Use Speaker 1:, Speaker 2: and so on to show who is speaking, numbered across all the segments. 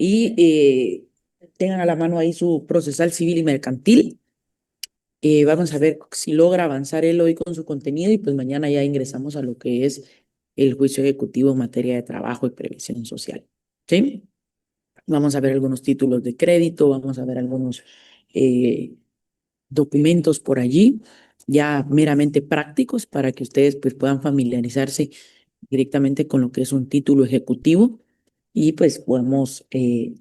Speaker 1: y tengan a la mano ahí su procesal civil y mercantil. Vamos a ver si logra avanzar él hoy con su contenido y pues mañana ya ingresamos a lo que es el juicio ejecutivo en materia de trabajo y previsión social. ¿Sí? Vamos a ver algunos títulos de crédito, vamos a ver algunos eh, documentos por allí, ya meramente prácticos para que ustedes pues puedan familiarizarse directamente con lo que es un título ejecutivo y pues podamos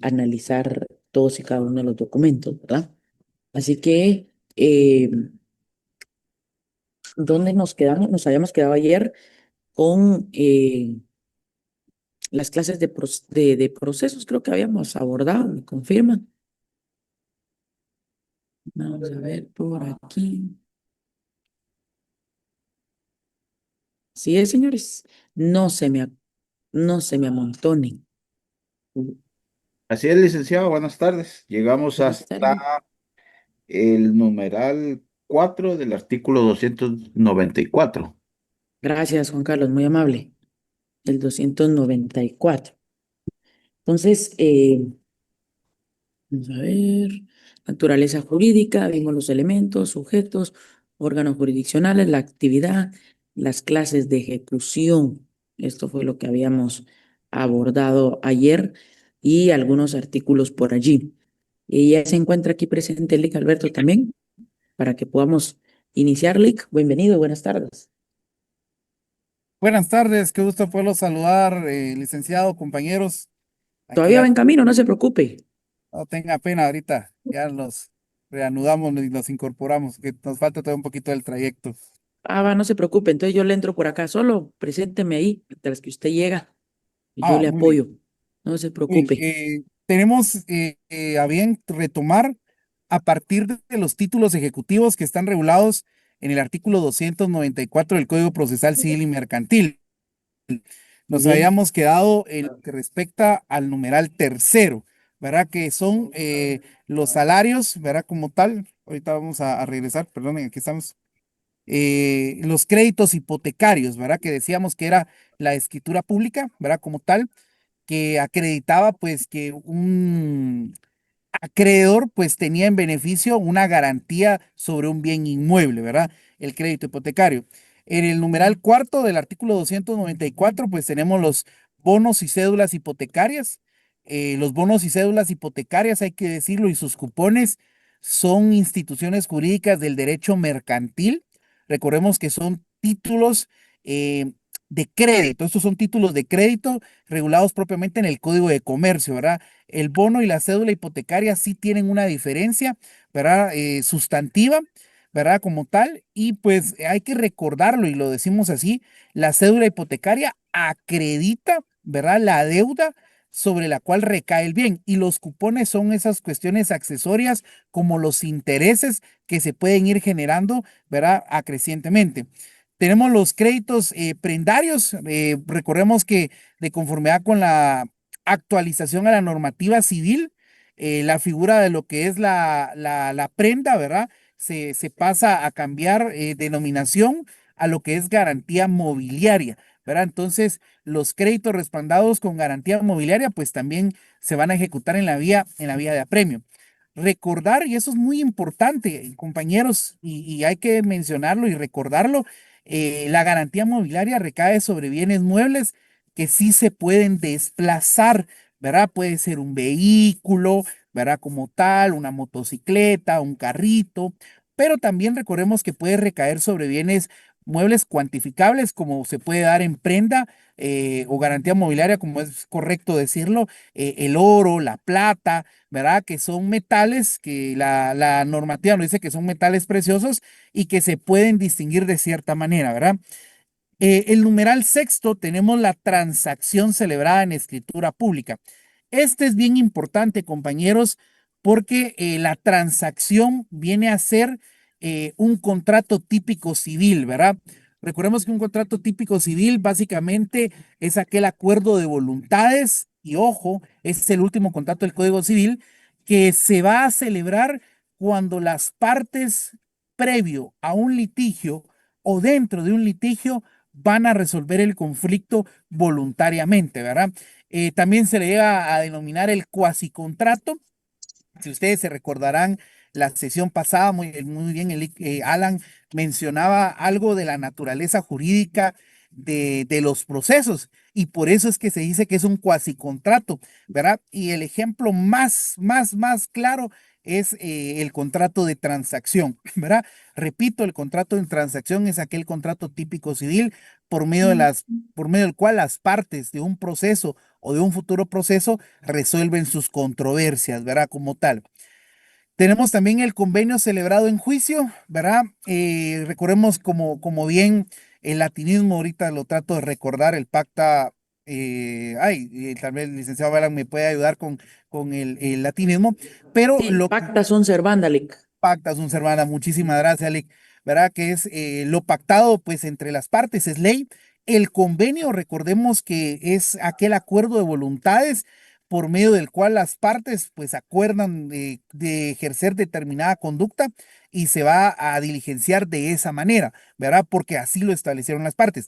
Speaker 1: analizar todos y cada uno de los documentos, ¿verdad? Así que, ¿dónde nos quedamos? Nos habíamos quedado ayer con las clases de procesos, creo que habíamos abordado, ¿me confirman? Vamos a ver por aquí. Sí, señores, no se me, no se me amontonen.
Speaker 2: Así es, licenciado, buenas tardes. Llegamos
Speaker 1: Buenas tardes.
Speaker 2: hasta el numeral 4 del artículo 294.
Speaker 1: Gracias, Juan Carlos, muy amable. El 294. Entonces, vamos a ver, naturaleza jurídica, vimos los elementos, sujetos, órganos jurisdiccionales, la actividad, las clases de ejecución. Esto fue lo que habíamos abordado ayer y algunos artículos por allí. Y ya se encuentra aquí presente Lic Alberto también, para que podamos iniciar, Lic. Bienvenido, buenas tardes.
Speaker 3: Buenas tardes, qué gusto poderlos saludar, licenciado, compañeros. Aquí
Speaker 1: Todavía va
Speaker 3: ya
Speaker 1: en camino, no se preocupe.
Speaker 3: no tenga pena ahorita, ya los reanudamos y los incorporamos, que nos falta todavía un poquito del trayecto.
Speaker 1: Ah, va, no se preocupe, entonces yo le entro por acá, solo presénteme ahí, mientras que usted llega y yo le
Speaker 3: Muy bien.
Speaker 1: apoyo. No se
Speaker 3: Bien,
Speaker 1: preocupe.
Speaker 3: tenemos a bien retomar a partir de los títulos ejecutivos que están regulados en el artículo 294 del Código Procesal Civil y Mercantil.
Speaker 1: Muy
Speaker 3: Nos
Speaker 1: bien.
Speaker 3: habíamos quedado en lo que respecta al numeral tercero, ¿verdad? Que son los salarios, ¿verdad? Como tal, ahorita vamos a regresar, perdonen, aquí estamos. Los créditos hipotecarios, ¿verdad? Que decíamos que era la escritura pública, ¿verdad? Como tal, que acreditaba pues que un acreedor pues tenía en beneficio una garantía sobre un bien inmueble, ¿verdad? El crédito hipotecario. En el numeral cuarto del artículo 294 pues tenemos los bonos y cédulas hipotecarias. Los bonos y cédulas hipotecarias, hay que decirlo, y sus cupones son instituciones jurídicas del derecho mercantil. Recordemos que son títulos de crédito. Estos son títulos de crédito regulados propiamente en el Código de Comercio, ¿verdad? El bono y la cédula hipotecaria sí tienen una diferencia, ¿verdad? Sustantiva, ¿verdad? Como tal, y pues hay que recordarlo y lo decimos así, la cédula hipotecaria acredita, ¿verdad? La deuda sobre la cual recae el bien y los cupones son esas cuestiones accesorias como los intereses que se pueden ir generando, ¿verdad? Acrecientemente. Tenemos los créditos prendarios. Recordemos que de conformidad con la actualización a la normativa civil, la figura de lo que es la prenda, ¿verdad? Se pasa a cambiar denominación a lo que es garantía mobiliaria, ¿verdad? Entonces, los créditos respaldados con garantía mobiliaria, pues también se van a ejecutar en la vía de apremio. Recordar, y eso es muy importante, compañeros, y hay que mencionarlo y recordarlo, la garantía mobiliaria recae sobre bienes muebles que sí se pueden desplazar, ¿verdad? Puede ser un vehículo, ¿verdad? Como tal, una motocicleta, un carrito, pero también recordemos que puede recaer sobre bienes muebles cuantificables, como se puede dar en prenda o garantía mobiliaria, como es correcto decirlo, el oro, la plata, ¿verdad? Que son metales que la normativa nos dice que son metales preciosos y que se pueden distinguir de cierta manera, ¿verdad? El numeral sexto tenemos la transacción celebrada en escritura pública. Este es bien importante, compañeros, porque la transacción viene a ser un contrato típico civil, ¿verdad? Recordemos que un contrato típico civil básicamente es aquel acuerdo de voluntades y ojo, es el último contrato del Código Civil que se va a celebrar cuando las partes previo a un litigio o dentro de un litigio van a resolver el conflicto voluntariamente, ¿verdad? También se le llega a denominar el cuasicontrato. Si ustedes se recordarán, la sesión pasada, muy bien, Alan mencionaba algo de la naturaleza jurídica de los procesos, y por eso es que se dice que es un cuasicontrato, ¿verdad? Y el ejemplo más claro es el contrato de transacción, ¿verdad? Repito, el contrato de transacción es aquel contrato típico civil por medio del cual las partes de un proceso o de un futuro proceso resuelven sus controversias, ¿verdad? Como tal. Tenemos también el convenio celebrado en juicio, ¿verdad? Recordemos como bien el latinismo, ahorita lo trato de recordar, el pacta, tal vez el licenciado Balan me puede ayudar con el latinismo, pero
Speaker 1: Sí,
Speaker 3: lo que
Speaker 1: pacta sunt servanda, Lic.
Speaker 3: pacta sunt servanda, muchísimas gracias, Alec, ¿verdad? Que es lo pactado pues entre las partes, es ley. El convenio, recordemos que es aquel acuerdo de voluntades por medio del cual las partes pues acuerdan de ejercer determinada conducta y se va a diligenciar de esa manera, ¿verdad? Porque así lo establecieron las partes.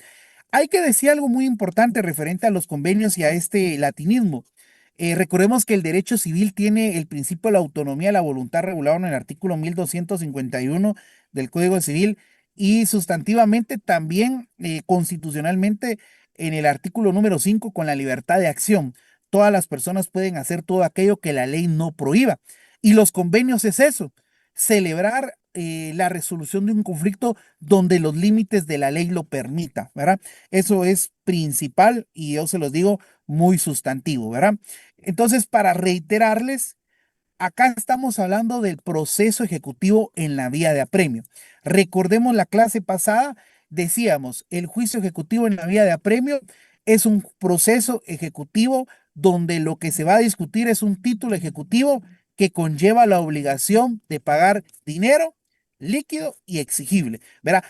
Speaker 3: Hay que decir algo muy importante referente a los convenios y a este latinismo. Recordemos que el derecho civil tiene el principio de la autonomía de la voluntad regulado en el artículo 1251 del Código Civil y sustantivamente también constitucionalmente en el artículo número 5 con la libertad de acción. Todas las personas pueden hacer todo aquello que la ley no prohíba. Y los convenios es eso, celebrar la resolución de un conflicto donde los límites de la ley lo permita, ¿verdad? Eso es principal y yo se los digo muy sustantivo, ¿verdad? Entonces, para reiterarles, acá estamos hablando del proceso ejecutivo en la vía de apremio. Recordemos la clase pasada, decíamos, el juicio ejecutivo en la vía de apremio es un proceso ejecutivo donde lo que se va a discutir es un título ejecutivo que conlleva la obligación de pagar dinero líquido y exigible. ¿Verdad?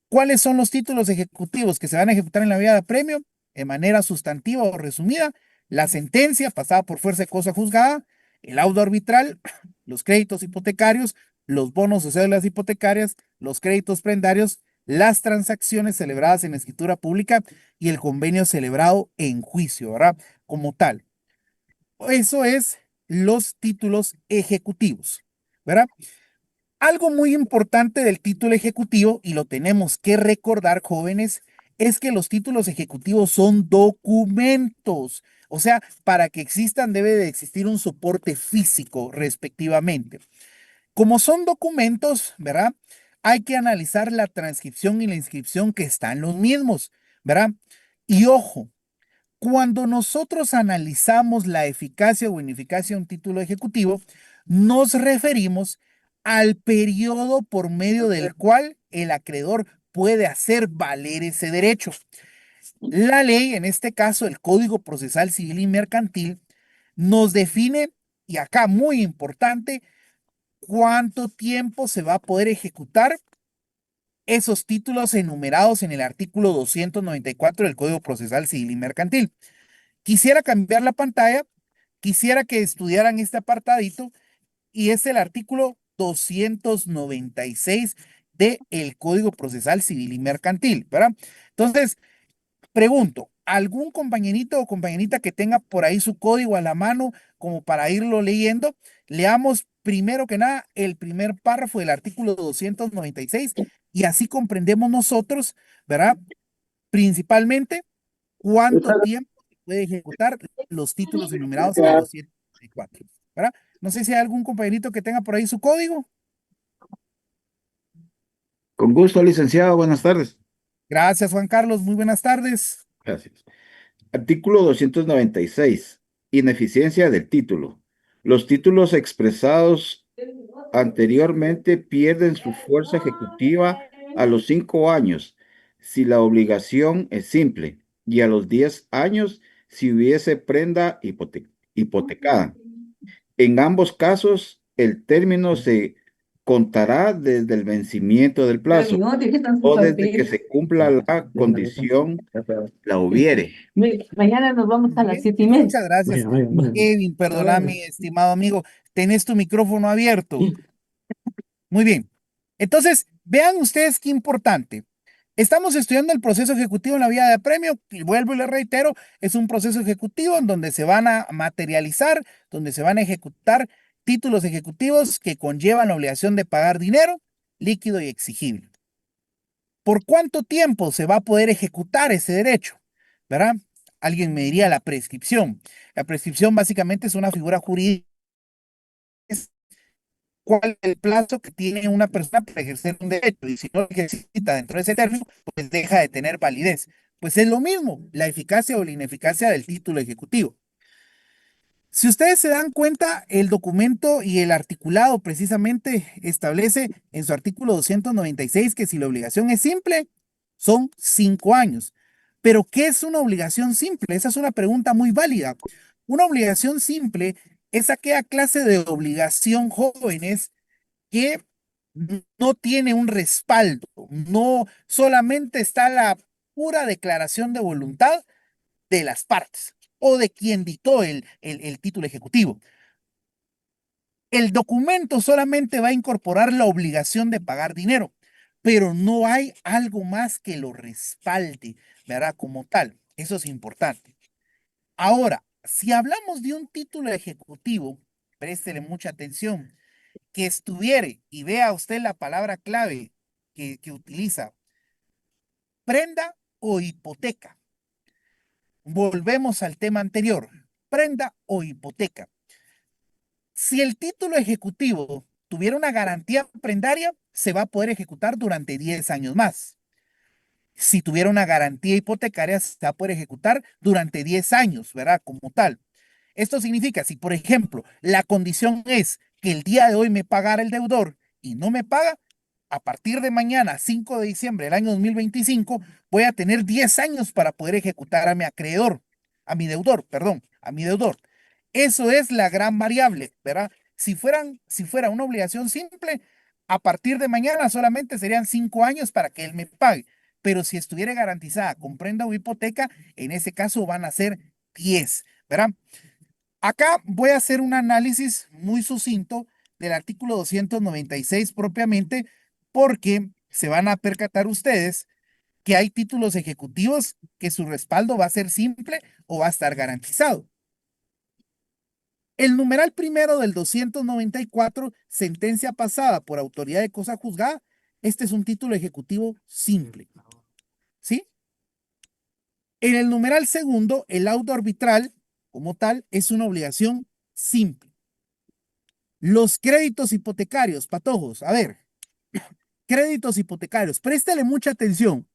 Speaker 3: ¿Cuáles son los títulos ejecutivos que se van a ejecutar en la vía de apremio? De manera sustantiva o resumida, la sentencia pasada por fuerza de cosa juzgada, el laudo arbitral, los créditos hipotecarios, los bonos o cédulas hipotecarias, los créditos prendarios, las transacciones celebradas en escritura pública y el convenio celebrado en juicio, ¿verdad? Como tal. Eso es los títulos ejecutivos, ¿verdad? Algo muy importante del título ejecutivo, y lo tenemos que recordar, jóvenes, es que los títulos ejecutivos son documentos. O sea, para que existan debe de existir un soporte físico respectivamente. Como son documentos, ¿verdad? Hay que analizar la transcripción y la inscripción que están en los mismos, ¿verdad? Y ojo, cuando nosotros analizamos la eficacia o ineficacia de un título ejecutivo, nos referimos al periodo por medio del cual el acreedor puede hacer valer ese derecho. La ley, en este caso el Código Procesal Civil y Mercantil, nos define, y acá muy importante, cuánto tiempo se va a poder ejecutar esos títulos enumerados en el artículo 294 del Código Procesal Civil y Mercantil. Quisiera cambiar la pantalla, quisiera que estudiaran este apartadito y es el artículo 296 del Código Procesal Civil y Mercantil, ¿verdad? Entonces, pregunto, ¿algún compañerito o compañerita que tenga por ahí su código a la mano como para irlo leyendo? Leamos primero que nada el primer párrafo del artículo 296 y así comprendemos nosotros, ¿verdad? Principalmente cuánto tiempo se puede ejecutar los títulos enumerados en el 294, ¿verdad? No sé si hay algún compañerito que tenga por ahí su código.
Speaker 2: Con gusto, licenciado. Buenas tardes.
Speaker 3: Gracias, Juan Carlos. Muy buenas tardes.
Speaker 2: Gracias. Artículo 296. Ineficiencia del título. Los títulos expresados anteriormente pierden su fuerza ejecutiva a los 5 años si la obligación es simple y a los 10 años si hubiese prenda hipotecada. En ambos casos, el término se contará desde el vencimiento del plazo o desde que se cumpla la condición la hubiere.
Speaker 4: Mañana nos vamos a las
Speaker 3: Bien,
Speaker 4: 7:30.
Speaker 3: muchas gracias, Kevin. Perdóname, estimado amigo. Tenés tu micrófono abierto. Muy bien. Entonces, vean ustedes qué importante. Estamos estudiando el proceso ejecutivo en la vía de apremio, y vuelvo y le reitero, es un proceso ejecutivo en donde se van a materializar, donde se van a ejecutar títulos ejecutivos que conllevan la obligación de pagar dinero líquido y exigible. ¿Por cuánto tiempo se va a poder ejecutar ese derecho? ¿Verdad? Alguien me diría la prescripción. La prescripción básicamente es una figura jurídica. Es cuál es el plazo que tiene una persona para ejercer un derecho, y si no lo ejercita dentro de ese término, pues deja de tener validez. Pues es lo mismo, la eficacia o la ineficacia del título ejecutivo. Si ustedes se dan cuenta, el documento y el articulado precisamente establece en su artículo 296 que si la obligación es simple, son 5 años. Pero, ¿qué es una obligación simple? Esa es una pregunta muy válida. Una obligación simple es aquella clase de obligación, jóvenes, que no tiene un respaldo, no solamente está la pura declaración de voluntad de las partes o de quien dictó el título ejecutivo. El documento solamente va a incorporar la obligación de pagar dinero, pero no hay algo más que lo respalde, ¿verdad? Como tal. Eso es importante. Ahora, si hablamos de un título ejecutivo, préstele mucha atención, que estuviere, y vea usted la palabra clave que utiliza, prenda o hipoteca. Volvemos al tema anterior, prenda o hipoteca. Si el título ejecutivo tuviera una garantía prendaria, se va a poder ejecutar durante 10 años más. Si tuviera una garantía hipotecaria, se va a poder ejecutar durante 10 años, ¿verdad? Como tal. Esto significa, si por ejemplo la condición es que el día de hoy me pagara el deudor y no me paga, a partir de mañana, 5 de diciembre del año 2025, voy a tener 10 años para poder ejecutar a mi acreedor, a mi deudor, perdón, a mi deudor. Eso es la gran variable, ¿verdad? Si fuera una obligación simple, a partir de mañana solamente serían 5 años para que él me pague. Pero si estuviera garantizada con prenda o hipoteca, en ese caso van a ser 10, ¿verdad? Acá voy a hacer un análisis muy sucinto del artículo 296 propiamente, porque se van a percatar ustedes que hay títulos ejecutivos que su respaldo va a ser simple o va a estar garantizado. El numeral primero del 294, sentencia pasada por autoridad de cosa juzgada, este es un título ejecutivo simple. ¿Sí? En el numeral segundo, el auto arbitral, como tal, es una obligación simple. Los créditos hipotecarios, patojos, a ver, créditos hipotecarios, préstele mucha atención.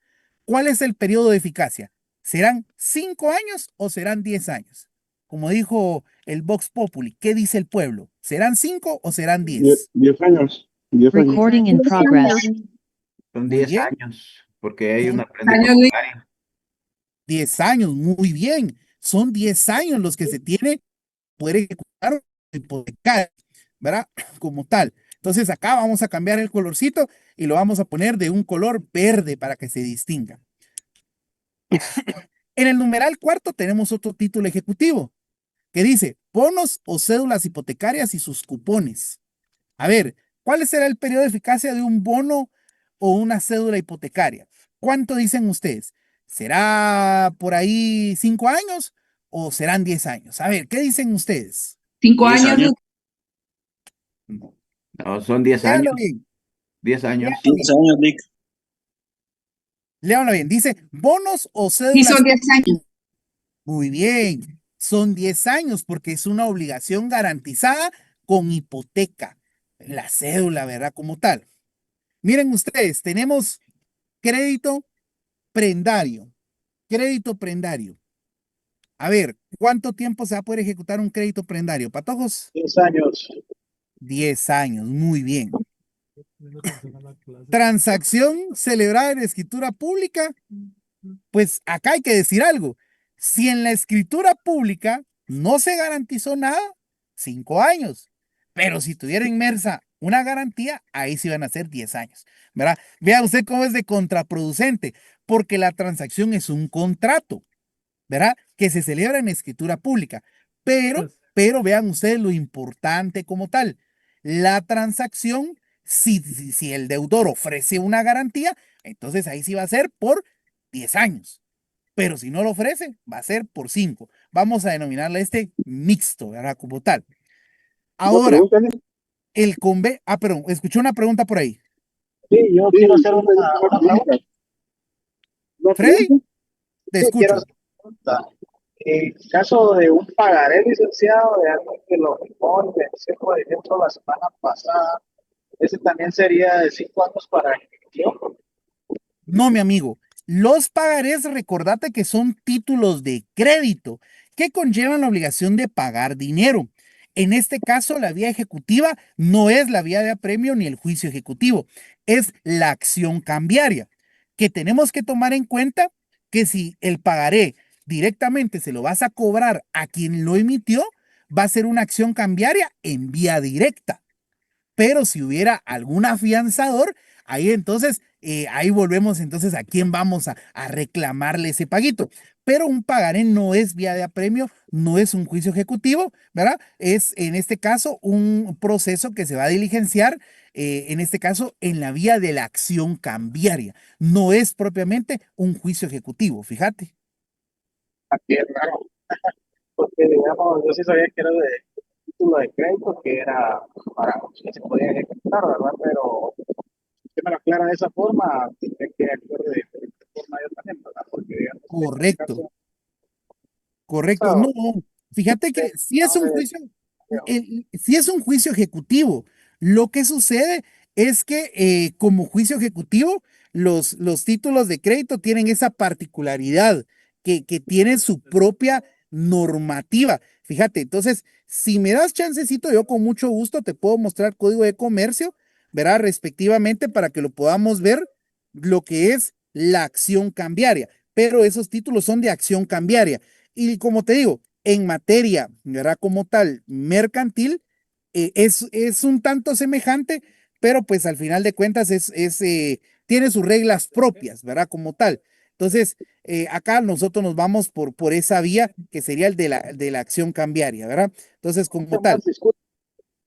Speaker 3: ¿Cuál es el periodo de eficacia? ¿Serán 5 años o serán 10 años? Como dijo el Vox Populi, ¿qué dice el pueblo? ¿Serán 5 o serán 10?
Speaker 5: 10 años. 10 años.
Speaker 6: Recording in progress.
Speaker 2: Son
Speaker 3: Muy
Speaker 2: 10
Speaker 3: bien.
Speaker 2: años, porque hay
Speaker 3: Son
Speaker 2: una prenda hipotecaria.
Speaker 3: 10 años, muy bien. Son 10 años los que se tiene poder ejecutar hipotecario, ¿verdad? Como tal. Entonces acá vamos a cambiar el colorcito y lo vamos a poner de un color verde para que se distinga. En el numeral cuarto tenemos otro título ejecutivo que dice bonos o cédulas hipotecarias y sus cupones. A ver, ¿cuál será el periodo de eficacia de un bono o una cédula hipotecaria? ¿Cuánto dicen ustedes? ¿Será por ahí 5 años o serán 10 años? A ver, ¿qué dicen ustedes?
Speaker 4: 5
Speaker 5: 10
Speaker 4: años.
Speaker 5: años.
Speaker 2: No, son 10 años.
Speaker 3: Léanlo bien.
Speaker 2: 10 años.
Speaker 3: Léanlo
Speaker 5: 15
Speaker 3: bien.
Speaker 5: años, Nick.
Speaker 3: Léanlo bien. Dice bonos o
Speaker 4: Sí,
Speaker 3: cédulas.
Speaker 4: son 10 años.
Speaker 3: Muy bien. Son 10 años porque es una obligación garantizada con hipoteca. La cédula, ¿verdad? Como tal. Miren ustedes, tenemos crédito prendario. Crédito prendario. A ver, ¿cuánto tiempo se va a poder ejecutar un crédito prendario? Patojos,
Speaker 5: 10 años.
Speaker 3: 10 años, muy bien. Transacción celebrada en escritura pública, pues acá hay que decir algo. Si en la escritura pública no se garantizó nada, 5 años. Pero si tuviera inmersa una garantía, ahí sí van a ser 10 años, ¿verdad? Vea usted cómo es de contraproducente, porque la transacción es un contrato, ¿verdad? Que se celebra en escritura pública. Pero vean ustedes lo importante como tal. La transacción Si el deudor ofrece una garantía, entonces ahí sí va a ser por 10 años. Pero si no lo ofrece, va a ser por 5. Vamos a denominarle este mixto, ¿verdad? Como tal.
Speaker 5: Una
Speaker 3: Ahora,
Speaker 5: pregunta, ¿sí?
Speaker 3: el convenio. Ah, perdón, escuché una pregunta por ahí.
Speaker 5: Sí, yo quiero hacer una pregunta. ¿Una
Speaker 3: Freddy,
Speaker 5: pregunta?
Speaker 3: te
Speaker 5: Sí, quiero
Speaker 3: escucho.
Speaker 5: hacer una pregunta. En caso de un pagaré licenciado de alguien que lo firmó y venció, por ejemplo, la semana pasada, ese también sería de 5 años para ejecución.
Speaker 3: No, mi amigo. Los pagarés, recordate que son títulos de crédito que conllevan la obligación de pagar dinero. En este caso, la vía ejecutiva no es la vía de apremio ni el juicio ejecutivo, es la acción cambiaria, que tenemos que tomar en cuenta que si el pagaré directamente se lo vas a cobrar a quien lo emitió, va a ser una acción cambiaria en vía directa. Pero si hubiera algún afianzador, ahí entonces, ahí volvemos entonces a quién vamos a reclamarle ese paguito. Pero un pagaré no es vía de apremio, no es un juicio ejecutivo, ¿verdad? Es en este caso un proceso que se va a diligenciar, en este caso, en la vía de la acción cambiaria. No es propiamente un juicio ejecutivo, fíjate.
Speaker 5: Aquí es raro, porque digamos, yo sí sabía que era de título de crédito, que era para que se podía ejecutar, ¿verdad? Pero si usted me lo aclara de esa forma, tendré que actuar de diferente forma yo también, ¿verdad? Porque digamos, en este
Speaker 3: Correcto.
Speaker 5: caso,
Speaker 3: Correcto, no,
Speaker 5: eso,
Speaker 3: fíjate que si es
Speaker 5: no
Speaker 3: un
Speaker 5: de
Speaker 3: juicio, si es un juicio ejecutivo, lo que sucede es que como juicio ejecutivo, los títulos de crédito tienen esa particularidad que tienen su propia normativa. Fíjate, entonces, si me das chancecito, yo con mucho gusto te puedo mostrar código de comercio, verá, respectivamente, para que lo podamos ver lo que es la acción cambiaria, pero esos títulos son de acción cambiaria. Y como te digo, en materia, ¿verdad? Como tal, mercantil, es un tanto semejante, pero pues al final de cuentas tiene sus reglas propias, ¿verdad? Como tal. Entonces, acá nosotros nos vamos por esa vía que sería el de la acción cambiaria, ¿verdad? Entonces, como tal.
Speaker 5: más disculpe,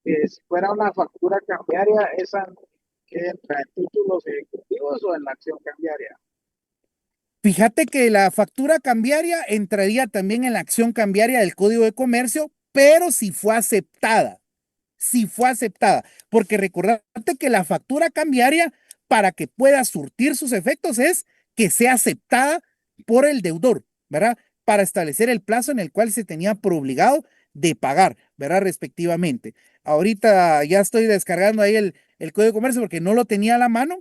Speaker 5: si fuera una factura cambiaria, esa que entra en títulos ejecutivos o en la acción cambiaria.
Speaker 3: Fíjate que la factura cambiaria entraría también en la acción cambiaria del Código de Comercio, pero si fue aceptada, porque recordate que la factura cambiaria, para que pueda surtir sus efectos, es que sea aceptada por el deudor, ¿verdad? Para establecer el plazo en el cual se tenía por obligado de pagar, ¿verdad? Respectivamente. Ahorita ya estoy descargando ahí el Código de Comercio porque no lo tenía a la mano,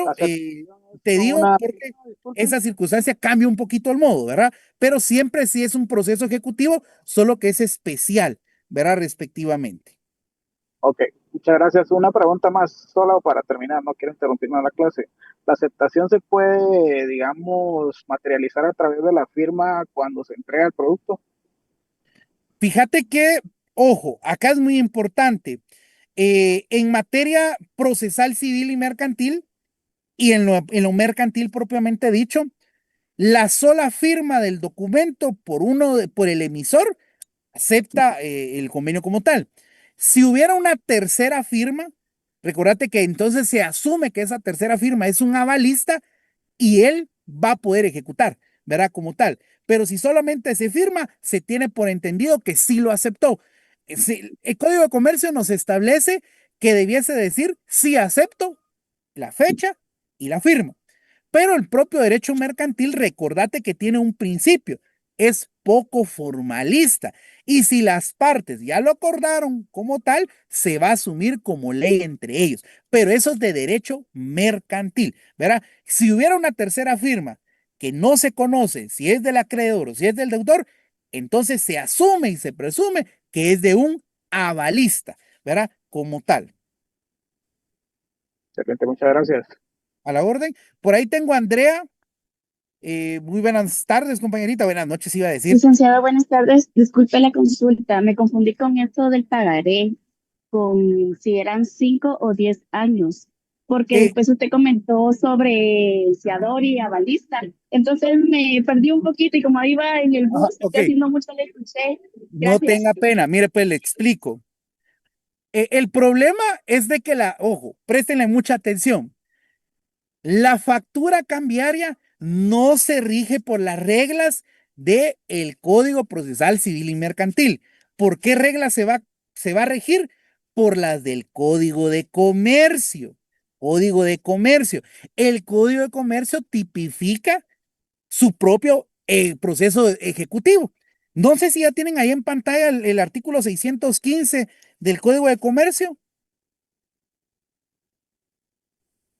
Speaker 5: La
Speaker 3: pero
Speaker 5: aceptación es
Speaker 3: te
Speaker 5: con
Speaker 3: digo
Speaker 5: una,
Speaker 3: porque
Speaker 5: disculpe.
Speaker 3: esa circunstancia cambia un poquito el modo, ¿verdad? Pero siempre sí es un proceso ejecutivo, solo que es especial, ¿verdad? Respectivamente.
Speaker 5: Ok, muchas gracias. Una pregunta más, solo para terminar, no quiero interrumpir más la clase. ¿La aceptación se puede, digamos, materializar a través de la firma cuando se entrega el producto?
Speaker 3: Fíjate que, ojo, acá es muy importante. En materia procesal civil y mercantil, y en lo mercantil propiamente dicho, la sola firma del documento por el emisor acepta el convenio como tal. Si hubiera una tercera firma, recordate que entonces se asume que esa tercera firma es un avalista y él va a poder ejecutar, ¿verdad? Como tal. Pero si solamente se firma, se tiene por entendido que sí lo aceptó. El Código de Comercio nos establece que debiese decir sí acepto la fecha y la firma. Pero el propio derecho mercantil, recordate que tiene un principio, es poco formalista. Y si las partes ya lo acordaron como tal, se va a asumir como ley entre ellos. Pero eso es de derecho mercantil, ¿verdad? Si hubiera una tercera firma que no se conoce si es del acreedor o si es del deudor, entonces se asume y se presume que es de un avalista, ¿verdad? Como tal.
Speaker 5: Excelente, muchas gracias.
Speaker 3: A la orden. Por ahí tengo a Andrea. Muy buenas tardes, compañerita. Buenas noches, iba a decir.
Speaker 6: Licenciada, buenas tardes. Disculpe la consulta. Me confundí con esto del pagaré, con si eran 5 o 10 años, porque
Speaker 3: Eh,
Speaker 6: después usted comentó sobre fiador y avalista. Entonces me perdí un poquito y como iba en el bus,
Speaker 3: ok,
Speaker 6: casi no mucho le escuché.
Speaker 3: no
Speaker 6: Gracias.
Speaker 3: tenga pena. Mire, pues le explico. El problema es de que ojo, préstenle mucha atención. La factura cambiaria no se rige por las reglas del Código Procesal Civil y Mercantil. ¿Por qué reglas se va a regir? Por las del Código de Comercio. Código de Comercio. El Código de Comercio tipifica su propio proceso ejecutivo. No sé si ya tienen ahí en pantalla el artículo 615 del Código de Comercio.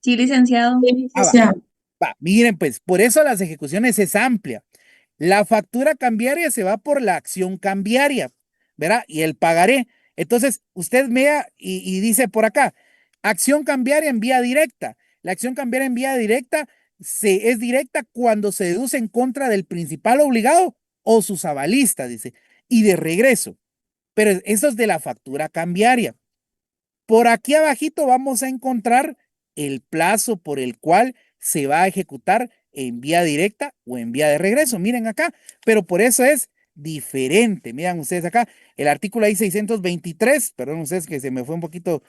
Speaker 6: Sí, licenciado.
Speaker 3: Ah, miren, pues por eso las ejecuciones es amplia. La factura cambiaria se va por la acción cambiaria, ¿verdad? Y el pagaré. Entonces, usted vea y dice por acá, acción cambiaria en vía directa. La acción cambiaria en vía directa es directa cuando se deduce en contra del principal obligado o sus avalistas, dice, y de regreso. Pero eso es de la factura cambiaria. Por aquí abajito vamos a encontrar el plazo por el cual se va a ejecutar en vía directa o en vía de regreso. Miren acá, pero por eso es diferente. Miren ustedes acá, el artículo ahí 623, perdón ustedes que se me fue un poquito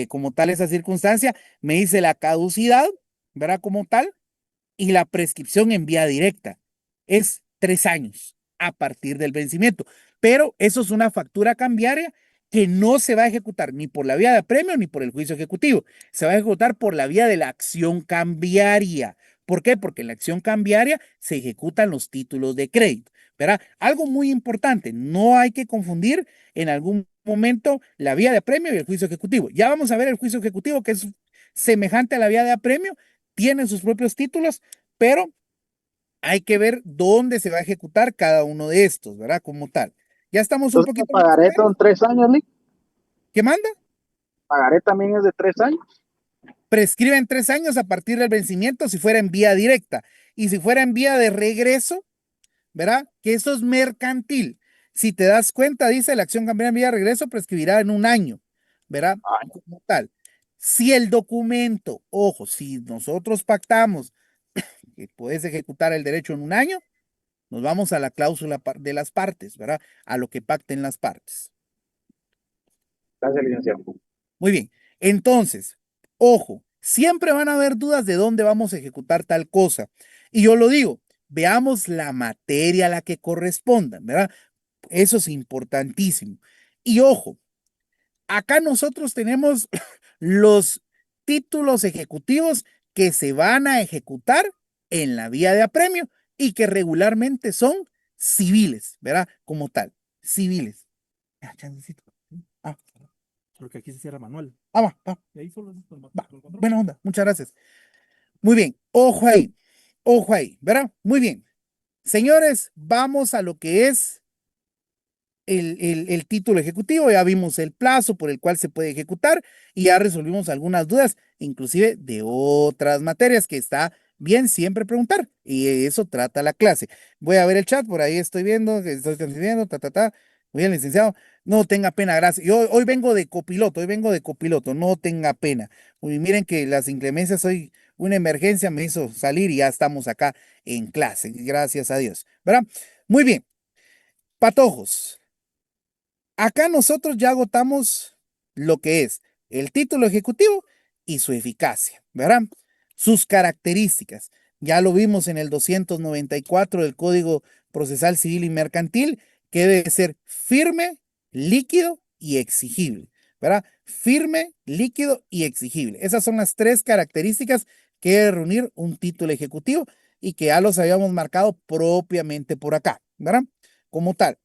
Speaker 3: como tal esa circunstancia, me dice la caducidad, ¿verdad? Como tal, y la prescripción en vía directa es 3 años a partir del vencimiento. Pero eso es una factura cambiaria que no se va a ejecutar ni por la vía de apremio ni por el juicio ejecutivo. Se va a ejecutar por la vía de la acción cambiaria. ¿Por qué? Porque en la acción cambiaria se ejecutan los títulos de crédito. ¿Verdad? Algo muy importante, no hay que confundir en algún momento la vía de apremio y el juicio ejecutivo. Ya vamos a ver el juicio ejecutivo, que es semejante a la vía de apremio, tiene sus propios títulos, pero hay que ver dónde se va a ejecutar cada uno de estos, ¿verdad? Como tal. Ya estamos un
Speaker 5: Entonces,
Speaker 3: poquito más
Speaker 5: pagaré
Speaker 3: claros.
Speaker 5: son 3 años, Lick.
Speaker 3: ¿Qué manda?
Speaker 5: Pagaré también es de 3 años.
Speaker 3: Prescriben 3 años a partir del vencimiento si fuera en vía directa. Y si fuera en vía de regreso, ¿verdad? Que eso es mercantil. Si te das cuenta, dice la acción cambiaria en vía de regreso prescribirá en 1 año, ¿verdad? Como tal. Si el documento, ojo, si nosotros pactamos que puedes ejecutar el derecho en 1 año, nos vamos a la cláusula de las partes, ¿verdad? A lo que pacten las partes.
Speaker 5: Gracias, licenciado.
Speaker 3: Muy bien. Entonces, ojo, siempre van a haber dudas de dónde vamos a ejecutar tal cosa. Y yo lo digo, veamos la materia a la que correspondan, ¿verdad? Eso es importantísimo. Y ojo, acá nosotros tenemos los títulos ejecutivos que se van a ejecutar en la vía de apremio y que regularmente son civiles, ¿verdad? Como tal, civiles. Chancecito.
Speaker 7: Porque aquí se cierra manual.
Speaker 3: Va.
Speaker 7: Y ahí solo es con
Speaker 3: Va.
Speaker 7: control.
Speaker 3: Buena onda, muchas gracias. Muy bien, ojo ahí, ¿verdad? Muy bien. Señores, vamos a lo que es el título ejecutivo. Ya vimos el plazo por el cual se puede ejecutar y ya resolvimos algunas dudas, inclusive de otras materias que está bien siempre preguntar. Y eso trata la clase. Voy a ver el chat, por ahí estoy viendo, que estoy transmitiendo, Muy bien, licenciado. No tenga pena, gracias. Yo hoy vengo de copiloto, no tenga pena. Uy, miren que las inclemencias hoy, una emergencia me hizo salir y ya estamos acá en clase, gracias a Dios, ¿verdad? Muy bien, patojos. Acá nosotros ya agotamos lo que es el título ejecutivo y su eficacia, ¿verdad? Sus características. Ya lo vimos en el 294 del Código Procesal Civil y Mercantil, que debe ser firme, líquido y exigible, ¿verdad? Firme, líquido y exigible. Esas son las 3 características que debe reunir un título ejecutivo y que ya los habíamos marcado propiamente por acá, ¿verdad? Como tal.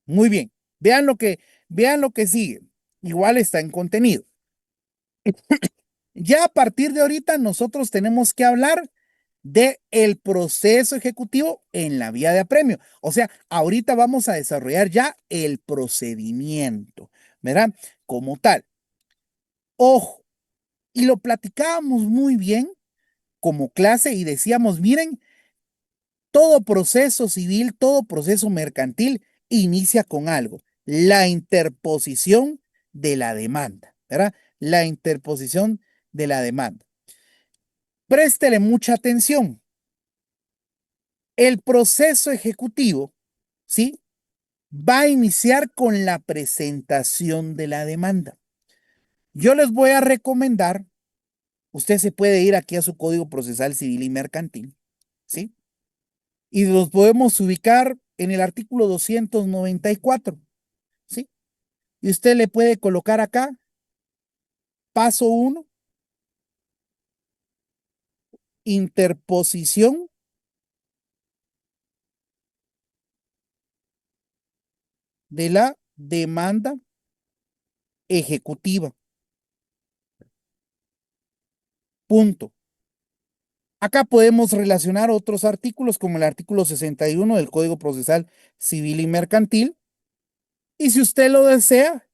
Speaker 3: Muy bien. Vean lo que sigue. Igual está en contenido. Ya a partir de ahorita nosotros tenemos que hablar de el proceso ejecutivo en la vía de apremio. O sea, ahorita vamos a desarrollar ya el procedimiento, ¿verdad? Como tal. Ojo, y lo platicábamos muy bien como clase y decíamos, miren, todo proceso civil, todo proceso mercantil inicia con algo, la interposición de la demanda, ¿verdad? La interposición de la demanda. Préstele mucha atención. El proceso ejecutivo, ¿sí? va a iniciar con la presentación de la demanda. Yo les voy a recomendar, usted se puede ir aquí a su Código Procesal Civil y Mercantil, ¿sí? Y los podemos ubicar en el artículo 294, ¿sí? Y usted le puede colocar acá, paso 1, interposición de la demanda ejecutiva. Punto. Acá podemos relacionar otros artículos como el artículo 61 del Código Procesal Civil y Mercantil. Y si usted lo desea,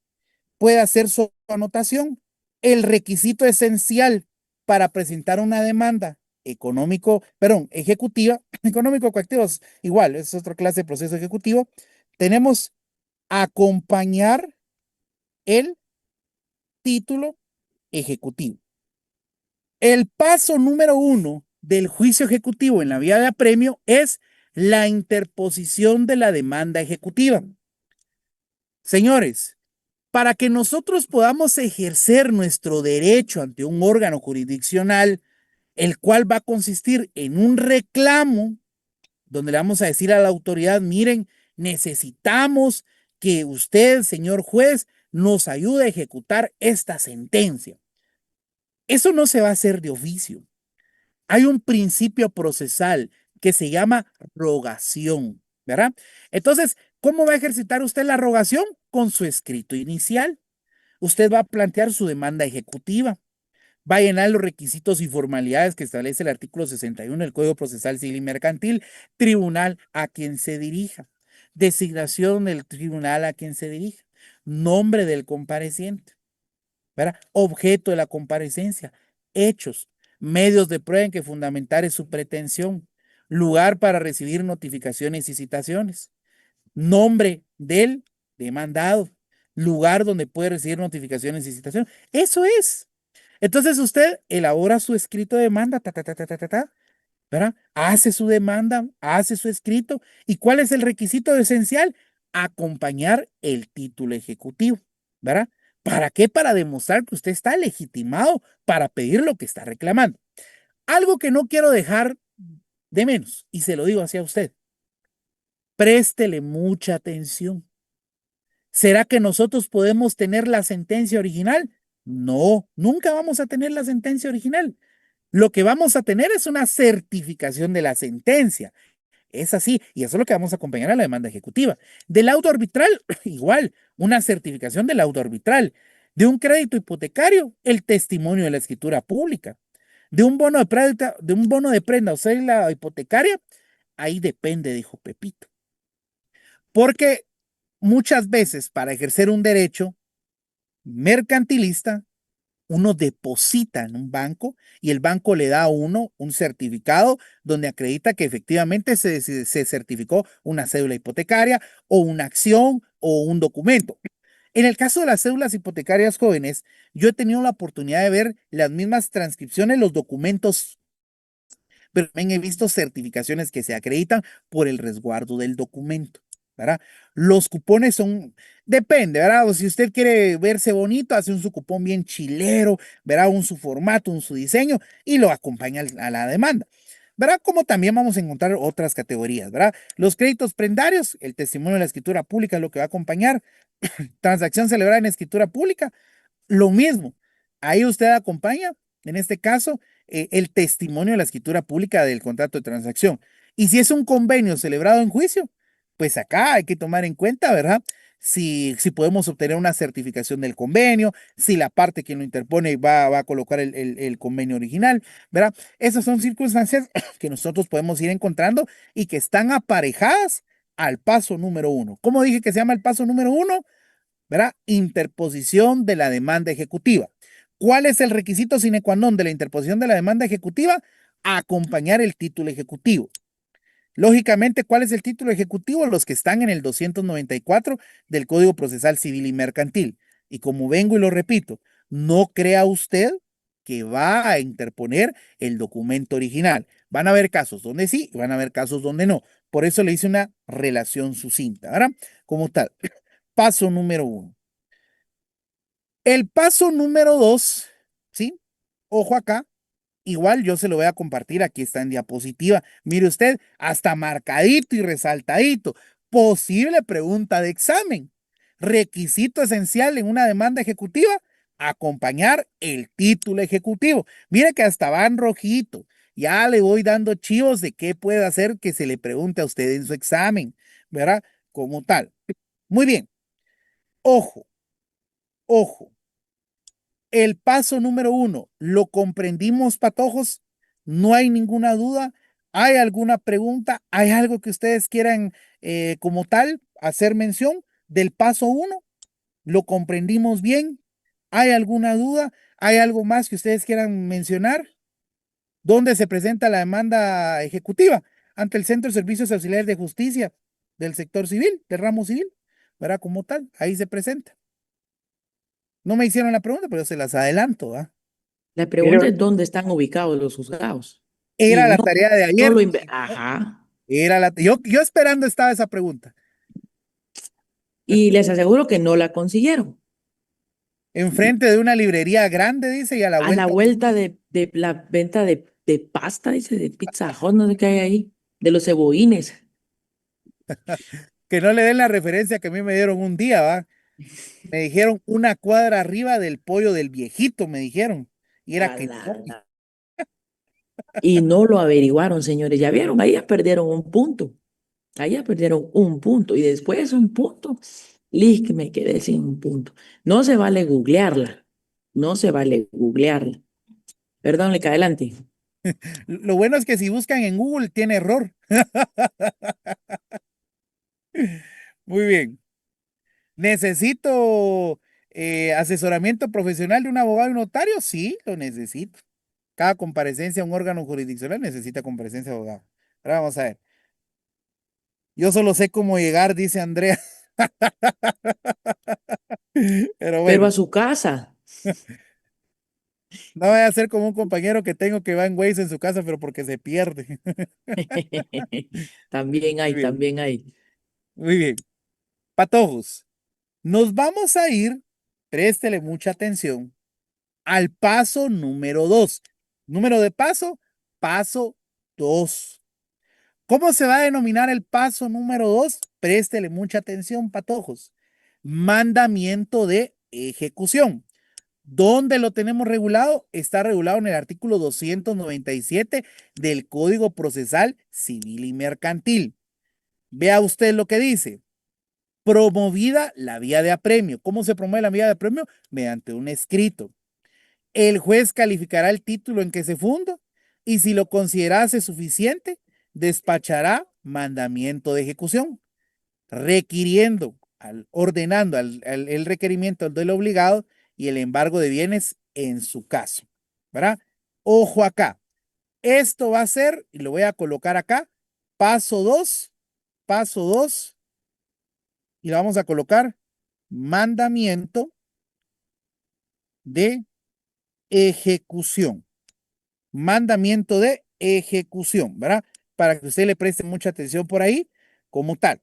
Speaker 3: puede hacer su anotación. El requisito esencial para presentar una demanda ejecutiva, económico coactivo, igual, es otra clase de proceso ejecutivo. Tenemos acompañar el título ejecutivo. El paso número 1 del juicio ejecutivo en la vía de apremio es la interposición de la demanda ejecutiva. Señores, para que nosotros podamos ejercer nuestro derecho ante un órgano jurisdiccional, el cual va a consistir en un reclamo, donde le vamos a decir a la autoridad, miren, necesitamos que usted, señor juez, nos ayude a ejecutar esta sentencia. Eso no se va a hacer de oficio. Hay un principio procesal que se llama rogación, ¿verdad? Entonces, ¿cómo va a ejercitar usted la rogación? Con su escrito inicial. Usted va a plantear su demanda ejecutiva, va a llenar los requisitos y formalidades que establece el artículo 61 del Código Procesal Civil y Mercantil, tribunal a quien se dirija, designación del tribunal a quien se dirija, nombre del compareciente, ¿verdad? Objeto de la comparecencia, hechos, medios de prueba en que fundamentar su pretensión, lugar para recibir notificaciones y citaciones, nombre del demandado, lugar donde puede recibir notificaciones y citaciones. Eso es. Entonces usted elabora su escrito de demanda, ¿verdad? Hace su demanda, hace su escrito. ¿Y cuál es el requisito esencial? Acompañar el título ejecutivo, ¿verdad? ¿Para qué? Para demostrar que usted está legitimado para pedir lo que está reclamando. Algo que no quiero dejar de menos, y se lo digo hacia usted. Préstele mucha atención. ¿Será que nosotros podemos tener la sentencia original? No, nunca vamos a tener la sentencia original. Lo que vamos a tener es una certificación de la sentencia. Es así, y eso es lo que vamos a acompañar a la demanda ejecutiva. Del laudo arbitral, igual, una certificación del laudo arbitral. De un crédito hipotecario, el testimonio de la escritura pública. De un bono de prenda o cédula hipotecaria, ahí depende, dijo Pepito. Porque muchas veces para ejercer un derecho mercantilista, uno deposita en un banco y el banco le da a uno un certificado donde acredita que efectivamente se certificó una cédula hipotecaria o una acción o un documento. En el caso de las cédulas hipotecarias jóvenes, yo he tenido la oportunidad de ver las mismas transcripciones, los documentos, pero también he visto certificaciones que se acreditan por el resguardo del documento, ¿verdad? Los cupones son, depende, ¿verdad? O si usted quiere verse bonito, hace un su cupón bien chilero, ¿verdad? Un su formato, un su diseño y lo acompaña a la demanda. ¿Verdad? Como también vamos a encontrar otras categorías, ¿verdad? Los créditos prendarios, el testimonio de la escritura pública es lo que va a acompañar. Transacción celebrada en escritura pública, lo mismo. Ahí usted acompaña, en este caso, el testimonio de la escritura pública del contrato de transacción. Y si es un convenio celebrado en juicio, pues acá hay que tomar en cuenta, ¿verdad? Si podemos obtener una certificación del convenio, si la parte que lo interpone va a colocar el convenio original, ¿verdad? Esas son circunstancias que nosotros podemos ir encontrando y que están aparejadas al paso número 1. ¿Cómo dije que se llama el paso número 1? ¿Verdad? Interposición de la demanda ejecutiva. ¿Cuál es el requisito sine qua non de la interposición de la demanda ejecutiva? Acompañar el título ejecutivo. Lógicamente, ¿cuál es el título ejecutivo? Los que están en el 294 del Código Procesal Civil y Mercantil. Y como vengo y lo repito, no crea usted que va a interponer el documento original. Van a haber casos donde sí y van a haber casos donde no. Por eso le hice una relación sucinta, ¿verdad? Como tal. Paso número 1. El paso número 2, ¿sí? Ojo acá. Igual yo se lo voy a compartir, aquí está en diapositiva. Mire usted, hasta marcadito y resaltadito. Posible pregunta de examen. Requisito esencial en una demanda ejecutiva, acompañar el título ejecutivo. Mire que hasta va en rojito. Ya le voy dando chivos de qué puede hacer que se le pregunte a usted en su examen, ¿verdad? Como tal. Muy bien. Ojo, ojo. El paso número 1, ¿lo comprendimos, patojos? No hay ninguna duda. ¿Hay alguna pregunta? ¿Hay algo que ustedes quieran como tal hacer mención del paso 1? ¿Lo comprendimos bien? ¿Hay alguna duda? ¿Hay algo más que ustedes quieran mencionar? ¿Dónde se presenta la demanda ejecutiva? Ante el Centro de Servicios Auxiliares de Justicia del sector civil, del ramo civil, ¿verdad? Como tal, ahí se presenta. No me hicieron la pregunta, pero se las adelanto, ¿ah?
Speaker 1: La pregunta es dónde están ubicados los juzgados.
Speaker 3: Era
Speaker 1: Y
Speaker 3: la
Speaker 1: no,
Speaker 3: tarea de
Speaker 1: no
Speaker 3: ayer.
Speaker 1: lo ajá.
Speaker 3: Yo esperando estaba esa pregunta.
Speaker 1: Y les aseguro que no la consiguieron.
Speaker 3: Enfrente de una librería grande, dice, y a la
Speaker 1: A la
Speaker 3: vuelta.
Speaker 1: vuelta de la venta de pasta, dice, de Pizza Hut, no sé qué hay ahí, de los cebollines.
Speaker 3: Que no le den la referencia que a mí me dieron un día, ¿va? Me dijeron una cuadra arriba del pollo del viejito, me dijeron. Y era
Speaker 1: A
Speaker 3: que no.
Speaker 1: la- Y no lo averiguaron, señores. Ya vieron, ahí ya perdieron un punto. Ahí ya perdieron un punto. Y después un punto. Liz, que me quedé sin un punto. No se vale googlearla. No se vale googlearla. Perdón, le cae adelante.
Speaker 3: Lo bueno es que si buscan en Google tiene error. Muy bien. ¿Necesito asesoramiento profesional de un abogado y notario? Sí, lo necesito. Cada comparecencia a un órgano jurisdiccional necesita comparecencia de abogado. Ahora vamos a ver. Yo solo sé cómo llegar, dice Andrea. Pero
Speaker 1: Pero
Speaker 3: bueno,
Speaker 1: a su casa.
Speaker 3: no voy a ser como un compañero que tengo que va en Waze en su casa, pero porque se pierde.
Speaker 1: También
Speaker 3: Muy
Speaker 1: hay,
Speaker 3: bien,
Speaker 1: también hay.
Speaker 3: muy bien. Patojos, nos vamos a ir, préstele mucha atención, al paso número 2. Número de paso 2. ¿Cómo se va a denominar el paso número 2? Préstele mucha atención, patojos. Mandamiento de ejecución. ¿Dónde lo tenemos regulado? Está regulado en el artículo 297 del Código Procesal Civil y Mercantil. Vea usted lo que dice. Promovida la vía de apremio. ¿Cómo se promueve la vía de apremio? Mediante un escrito. El juez calificará el título en que se funda y si lo considerase suficiente, despachará mandamiento de ejecución, requiriendo, ordenando el requerimiento del obligado y el embargo de bienes en su caso, ¿verdad? Ojo acá, esto va a ser, y lo voy a colocar acá, paso 2, y lo vamos a colocar mandamiento de ejecución. Mandamiento de ejecución, ¿verdad? Para que usted le preste mucha atención por ahí, como tal.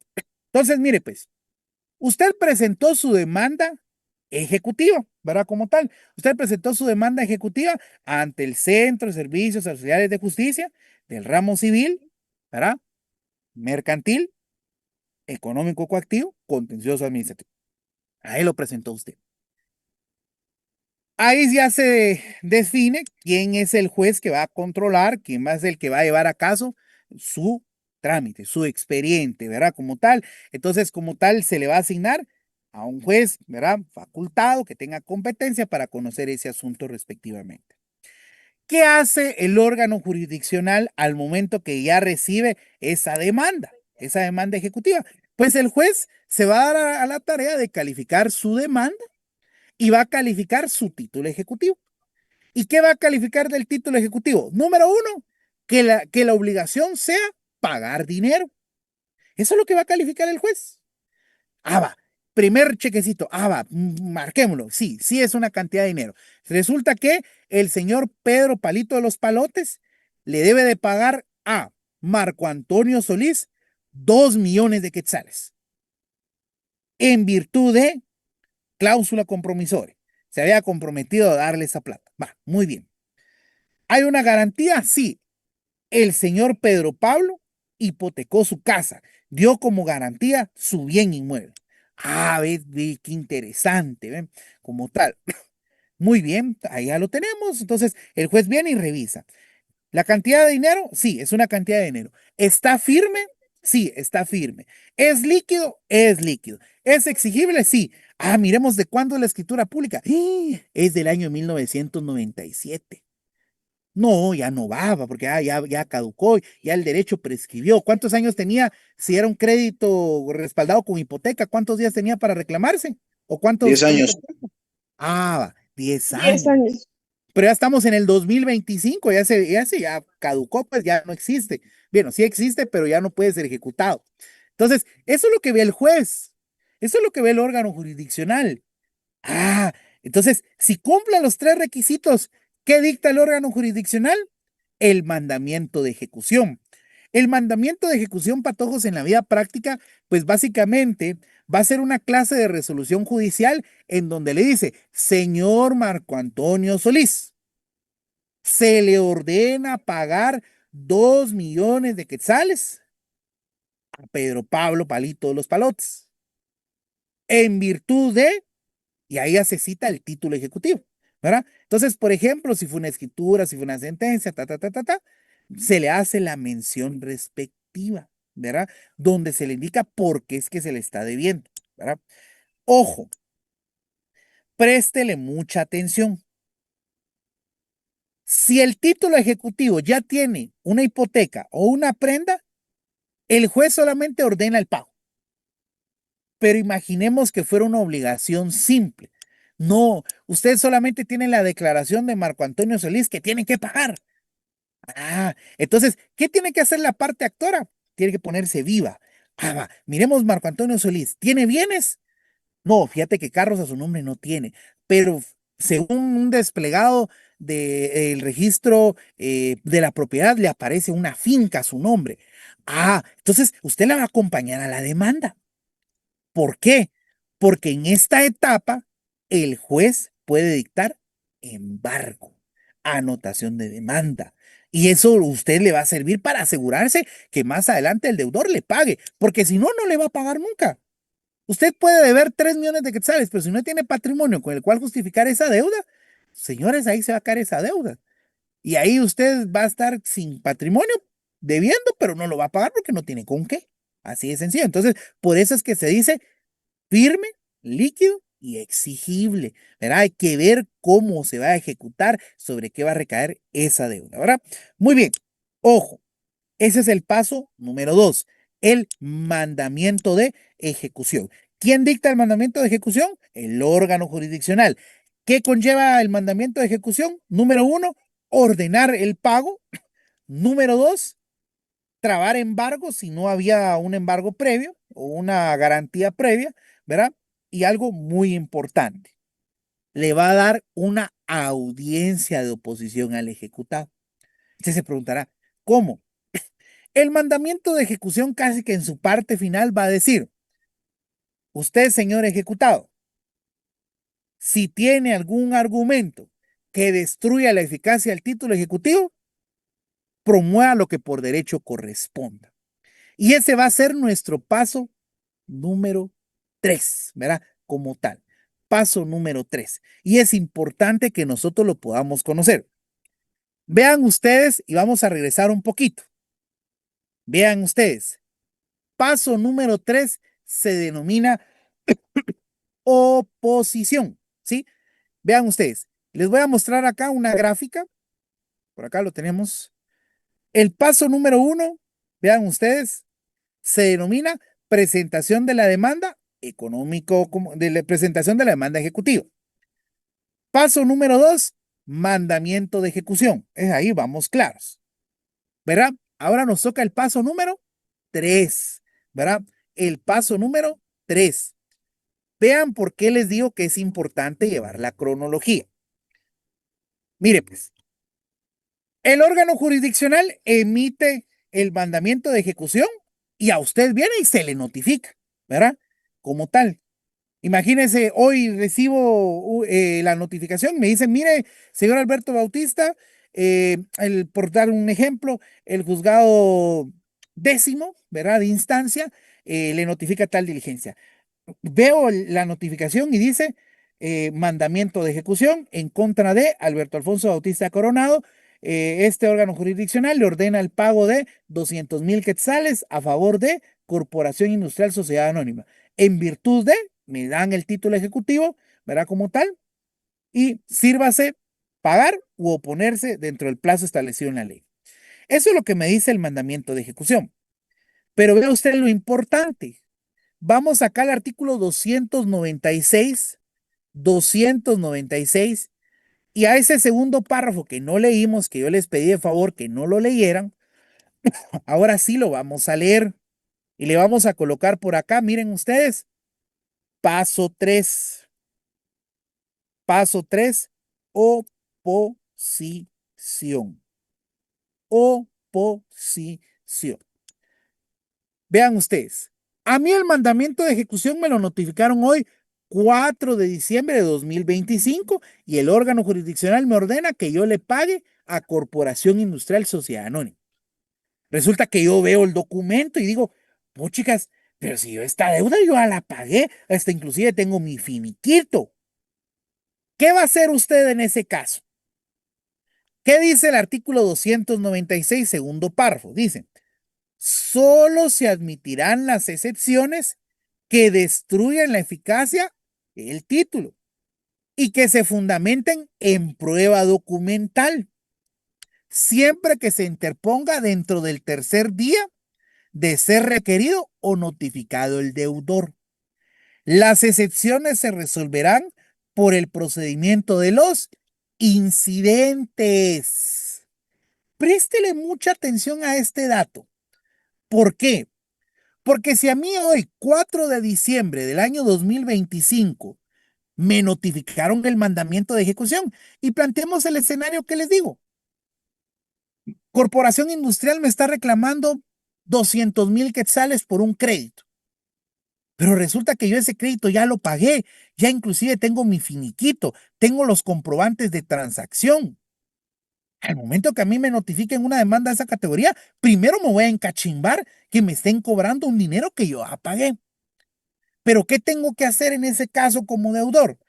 Speaker 3: Entonces, mire, pues, usted presentó su demanda ejecutiva, ¿verdad? Como tal. Usted presentó su demanda ejecutiva ante el Centro de Servicios Auxiliares de Justicia del ramo civil, ¿verdad? Mercantil, económico coactivo, contencioso administrativo. Ahí lo presentó usted. Ahí ya se define quién es el juez que va a controlar, quién va a ser el que va a llevar a caso su trámite, su expediente, ¿verdad? Como tal. Entonces, como tal, se le va a asignar a un juez, ¿verdad? Facultado que tenga competencia para conocer ese asunto respectivamente. ¿Qué hace el órgano jurisdiccional al momento que ya recibe esa demanda ejecutiva? Pues el juez se va a dar a la tarea de calificar su demanda y va a calificar su título ejecutivo. ¿Y qué va a calificar del título ejecutivo? Número 1, que la obligación sea pagar dinero. Eso es lo que va a calificar el juez. Va. Primer chequecito. Va. Marquémoslo. Sí, sí es una cantidad de dinero. Resulta que el señor Pedro Palito de los Palotes le debe de pagar a Marco Antonio Solís 2 millones de quetzales. En virtud de cláusula compromisoria. Se había comprometido a darle esa plata. Va, muy bien. ¿Hay una garantía? Sí. El señor Pedro Pablo hipotecó su casa, dio como garantía su bien inmueble. Ah, ve, qué interesante, ¿ven? Como tal. Muy bien, ahí ya lo tenemos. Entonces, el juez viene y revisa. ¿La cantidad de dinero? Sí, es una cantidad de dinero. ¿Está firme? Sí, está firme. ¿Es líquido? Es líquido. ¿Es exigible? Sí. Ah, miremos de cuándo es la escritura pública. Es del año 1997. No, ya no va, porque ya caducó, ya el derecho prescribió. ¿Cuántos años tenía si era un crédito respaldado con hipoteca? ¿Cuántos días tenía para reclamarse? ¿O
Speaker 5: 10 años.
Speaker 3: Ah, va, 10
Speaker 6: 10
Speaker 3: años.
Speaker 6: años.
Speaker 3: Pero ya estamos en el 2025, ya caducó, pues ya no existe. Bueno, sí existe, pero ya no puede ser ejecutado. Entonces, eso es lo que ve el juez. Eso es lo que ve el órgano jurisdiccional. Ah, entonces, si cumplen los 3 requisitos, ¿qué dicta el órgano jurisdiccional? El mandamiento de ejecución. El mandamiento de ejecución, patojos, en la vida práctica, pues básicamente va a ser una clase de resolución judicial en donde le dice, señor Marco Antonio Solís, se le ordena pagar 2 millones de quetzales a Pedro Pablo Palito de los Palotes, en virtud de, y ahí ya se cita el título ejecutivo, ¿verdad? Entonces, por ejemplo, si fue una escritura, si fue una sentencia, se le hace la mención respectiva, ¿verdad? Donde se le indica por qué es que se le está debiendo, ¿verdad? Ojo, préstele mucha atención. Si el título ejecutivo ya tiene una hipoteca o una prenda, el juez solamente ordena el pago. Pero imaginemos que fuera una obligación simple. No, usted solamente tiene la declaración de Marco Antonio Solís que tiene que pagar. Ah, entonces, ¿qué tiene que hacer la parte actora? Tiene que ponerse viva. Ah, va, miremos Marco Antonio Solís. ¿Tiene bienes? No, fíjate que carros a su nombre no tiene, pero según un desplegado del registro de la propiedad le aparece una finca a su nombre. Ah, entonces usted la va a acompañar a la demanda. ¿Por qué? Porque en esta etapa el juez puede dictar embargo, anotación de demanda. Y eso a usted le va a servir para asegurarse que más adelante el deudor le pague, porque si no, no le va a pagar nunca. Usted puede deber 3 millones de quetzales, pero si no tiene patrimonio con el cual justificar esa deuda, señores, ahí se va a caer esa deuda. Y ahí usted va a estar sin patrimonio, debiendo, pero no lo va a pagar porque no tiene con qué. Así de sencillo. Entonces, por eso es que se dice firme, líquido y exigible, ¿verdad? Hay que ver cómo se va a ejecutar, sobre qué va a recaer esa deuda, ¿verdad? Muy bien, ojo, ese es el paso número 2, el mandamiento de ejecución. ¿Quién dicta el mandamiento de ejecución? El órgano jurisdiccional. ¿Qué conlleva el mandamiento de ejecución? Número 1, ordenar el pago. Número 2, trabar embargo si no había un embargo previo o una garantía previa, ¿verdad? Y algo muy importante, le va a dar una audiencia de oposición al ejecutado. Usted se preguntará, ¿cómo? El mandamiento de ejecución casi que en su parte final va a decir, usted, señor ejecutado, si tiene algún argumento que destruya la eficacia del título ejecutivo, promueva lo que por derecho corresponda. Y ese va a ser nuestro paso número 3, ¿verdad? Como tal. Paso número 3. Y es importante que nosotros lo podamos conocer. Vean ustedes y vamos a regresar un poquito. Vean ustedes. Paso número 3 se denomina oposición, ¿sí? Vean ustedes. Les voy a mostrar acá una gráfica. Por acá lo tenemos. El paso número 1, vean ustedes, se denomina presentación de la demanda económico, de la presentación de la demanda ejecutiva. Paso número 2, mandamiento de ejecución. Es ahí, vamos claros. ¿Verdad? Ahora nos toca el paso número 3, ¿verdad? El paso número 3. Vean por qué les digo que es importante llevar la cronología. Mire, pues, el órgano jurisdiccional emite el mandamiento de ejecución y a usted viene y se le notifica, ¿verdad? Como tal. Imagínese, hoy recibo la notificación, me dicen, mire, señor Alberto Bautista, por dar un ejemplo, el juzgado 10º, ¿verdad? De instancia, le notifica tal diligencia. Veo la notificación y dice, mandamiento de ejecución en contra de Alberto Alfonso Bautista Coronado. Este órgano jurisdiccional le ordena el pago de 200,000 quetzales a favor de Corporación Industrial Sociedad Anónima. En virtud de, me dan el título ejecutivo, ¿verdad? Como tal, y sírvase pagar u oponerse dentro del plazo establecido en la ley. Eso es lo que me dice el mandamiento de ejecución. Pero vea usted lo importante. Vamos acá al artículo 296, y a ese segundo párrafo que no leímos, que yo les pedí de favor que no lo leyeran, ahora sí lo vamos a leer y le vamos a colocar por acá, miren ustedes, paso 3. Paso 3, oposición. Oposición. Vean ustedes, a mí el mandamiento de ejecución me lo notificaron hoy, 4 de diciembre de 2025, y el órgano jurisdiccional me ordena que yo le pague a Corporación Industrial Sociedad Anónima. Resulta que yo veo el documento y digo, chicas, pero si yo esta deuda yo ya la pagué, hasta inclusive tengo mi finiquito. ¿Qué va a hacer usted en ese caso? ¿Qué dice el artículo 296, segundo párrafo? Dice, solo se admitirán las excepciones que destruyan la eficacia del título y que se fundamenten en prueba documental, siempre que se interponga dentro del tercer día de ser requerido o notificado el deudor. Las excepciones se resolverán por el procedimiento de los incidentes. Préstele mucha atención a este dato. ¿Por qué? Porque si a mí hoy, 4 de diciembre del año 2025, me notificaron el mandamiento de ejecución, y planteemos el escenario que les digo. Corporación Industrial me está reclamando 200,000 quetzales por un crédito. Pero resulta que yo ese crédito ya lo pagué, ya inclusive tengo mi finiquito, tengo los comprobantes de transacción. Al momento que a mí me notifiquen una demanda de esa categoría, primero me voy a encachimbar que me estén cobrando un dinero que yo ya pagué. Pero ¿qué tengo que hacer en ese caso como deudor?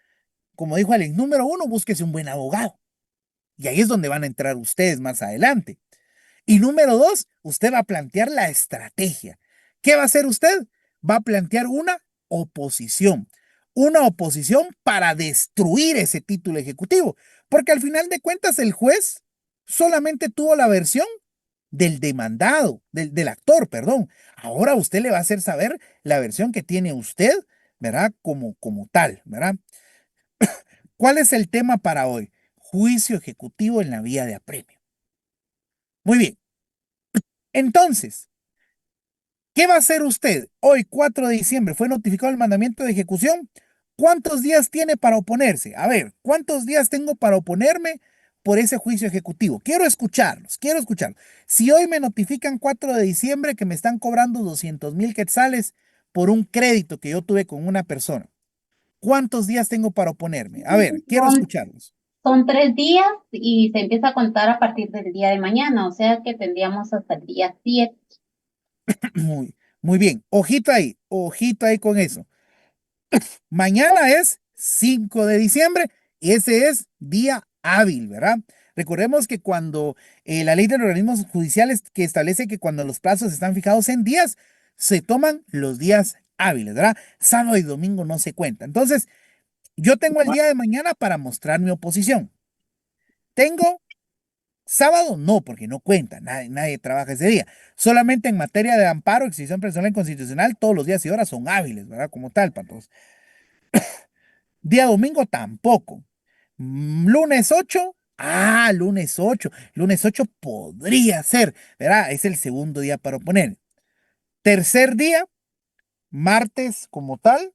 Speaker 3: Como dijo Alex, número 1, búsquese un buen abogado. Y ahí es donde van a entrar ustedes más adelante. Y número 2, usted va a plantear la estrategia. ¿Qué va a hacer usted? Va a plantear una oposición para destruir ese título ejecutivo, porque al final de cuentas el juez solamente tuvo la versión del demandado, del actor, perdón. Ahora usted le va a hacer saber la versión que tiene usted, ¿verdad? Como tal, ¿verdad? ¿Cuál es el tema para hoy? Juicio ejecutivo en la vía de apremio. Muy bien. Entonces, ¿qué va a hacer usted? Hoy, 4 de diciembre, fue notificado el mandamiento de ejecución. ¿Cuántos días tiene para oponerse? A ver, ¿cuántos días tengo para oponerme por ese juicio ejecutivo? Quiero escucharlos. Si hoy me notifican 4 de diciembre que me están cobrando 200,000 quetzales por un crédito que yo tuve con una persona, ¿cuántos días tengo para oponerme? A ver, quiero escucharlos.
Speaker 8: Son 3 días y se empieza a contar a partir del día de mañana, o sea que tendríamos hasta el día 7.
Speaker 3: Muy bien. Ojito ahí con eso. Mañana es 5 de diciembre y ese es día hábil, ¿verdad? Recordemos que cuando la ley de los organismos judiciales que establece que cuando los plazos están fijados en días, se toman los días hábiles, ¿verdad? Sábado y domingo no se cuenta. Entonces, yo tengo el día de mañana para mostrar mi oposición. Tengo sábado, no, porque no cuenta, nadie trabaja ese día. Solamente en materia de amparo, exhibición personal inconstitucional, todos los días y horas son hábiles, ¿verdad? Como tal, para todos. Día domingo tampoco. Lunes 8. Lunes 8 podría ser, ¿verdad? Es el segundo día para oponer. Tercer día, martes como tal,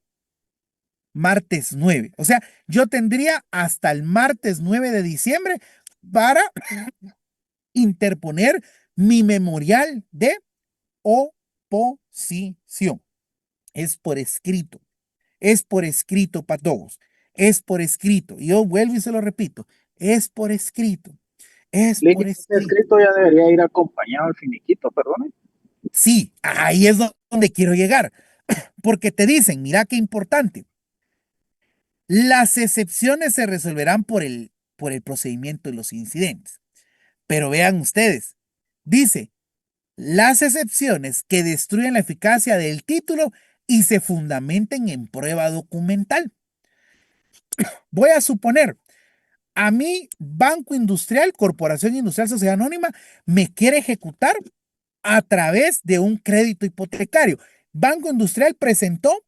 Speaker 3: martes 9. O sea, yo tendría hasta el martes 9 de diciembre para interponer mi memorial de oposición. Es por escrito. Es por escrito, patojos. Es por escrito. Y yo vuelvo y se lo repito. Es por escrito. Es
Speaker 5: Link
Speaker 3: por
Speaker 5: que está
Speaker 3: escrito.
Speaker 5: escrito ya debería ir acompañado al finiquito, perdón.
Speaker 3: Sí, ahí es donde quiero llegar. Porque te dicen, mira qué importante. Las excepciones se resolverán por el procedimiento de los incidentes. Pero vean ustedes, dice, las excepciones que destruyen la eficacia del título y se fundamenten en prueba documental. Voy a suponer, a mí, Banco Industrial, Corporación Industrial Sociedad Anónima, me quiere ejecutar a través de un crédito hipotecario. Banco Industrial presentó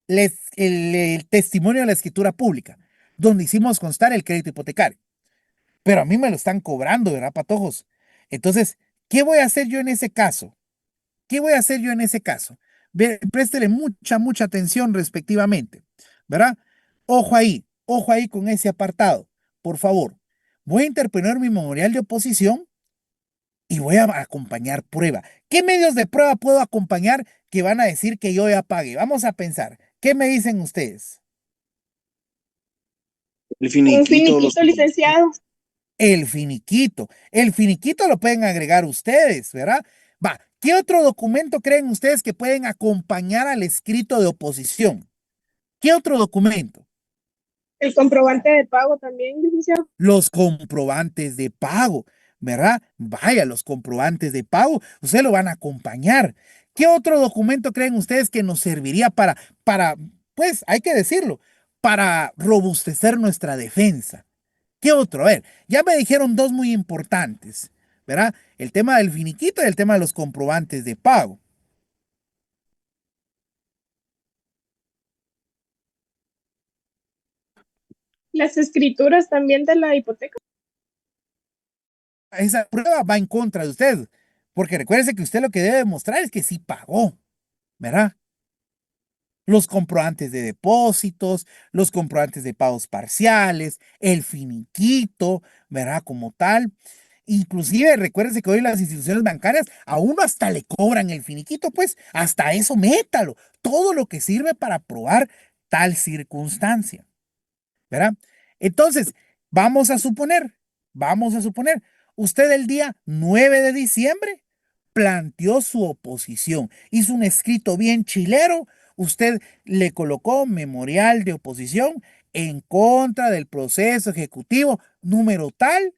Speaker 3: el testimonio de la escritura pública, donde hicimos constar el crédito hipotecario. Pero a mí me lo están cobrando, ¿verdad, patojos? Entonces, ¿qué voy a hacer yo en ese caso? ¿Qué voy a hacer yo en ese caso? Préstele mucha atención respectivamente, ¿verdad? Ojo ahí con ese apartado, por favor. Voy a interponer mi memorial de oposición y voy a acompañar prueba. ¿Qué medios de prueba puedo acompañar que van a decir que yo ya pagué? Vamos a pensar. ¿Qué me dicen ustedes?
Speaker 5: El
Speaker 9: Un
Speaker 5: finiquito,
Speaker 9: finiquito, licenciado.
Speaker 3: El finiquito. El finiquito lo pueden agregar ustedes, ¿verdad? Va, ¿qué otro documento creen ustedes que pueden acompañar al escrito de oposición? ¿Qué otro documento?
Speaker 9: El comprobante de pago también, licenciado.
Speaker 3: Los comprobantes de pago, ¿verdad? Vaya, los comprobantes de pago, ustedes lo van a acompañar. ¿Qué otro documento creen ustedes que nos serviría pues, hay que decirlo, para robustecer nuestra defensa? ¿Qué otro? A ver, ya me dijeron dos muy importantes, ¿verdad? El tema del finiquito y el tema de los comprobantes de pago.
Speaker 9: Las escrituras también de la hipoteca.
Speaker 3: Esa prueba va en contra de usted, porque recuérdese que usted lo que debe demostrar es que sí pagó, ¿verdad? Los comprobantes de depósitos, los comprobantes de pagos parciales, el finiquito, ¿verdad? Como tal. Inclusive, recuérdese que hoy las instituciones bancarias a uno hasta le cobran el finiquito, pues hasta eso métalo. Todo lo que sirve para probar tal circunstancia, ¿verdad? Entonces, vamos a suponer, usted el día 9 de diciembre planteó su oposición, hizo un escrito bien chilero, usted le colocó memorial de oposición en contra del proceso ejecutivo número tal,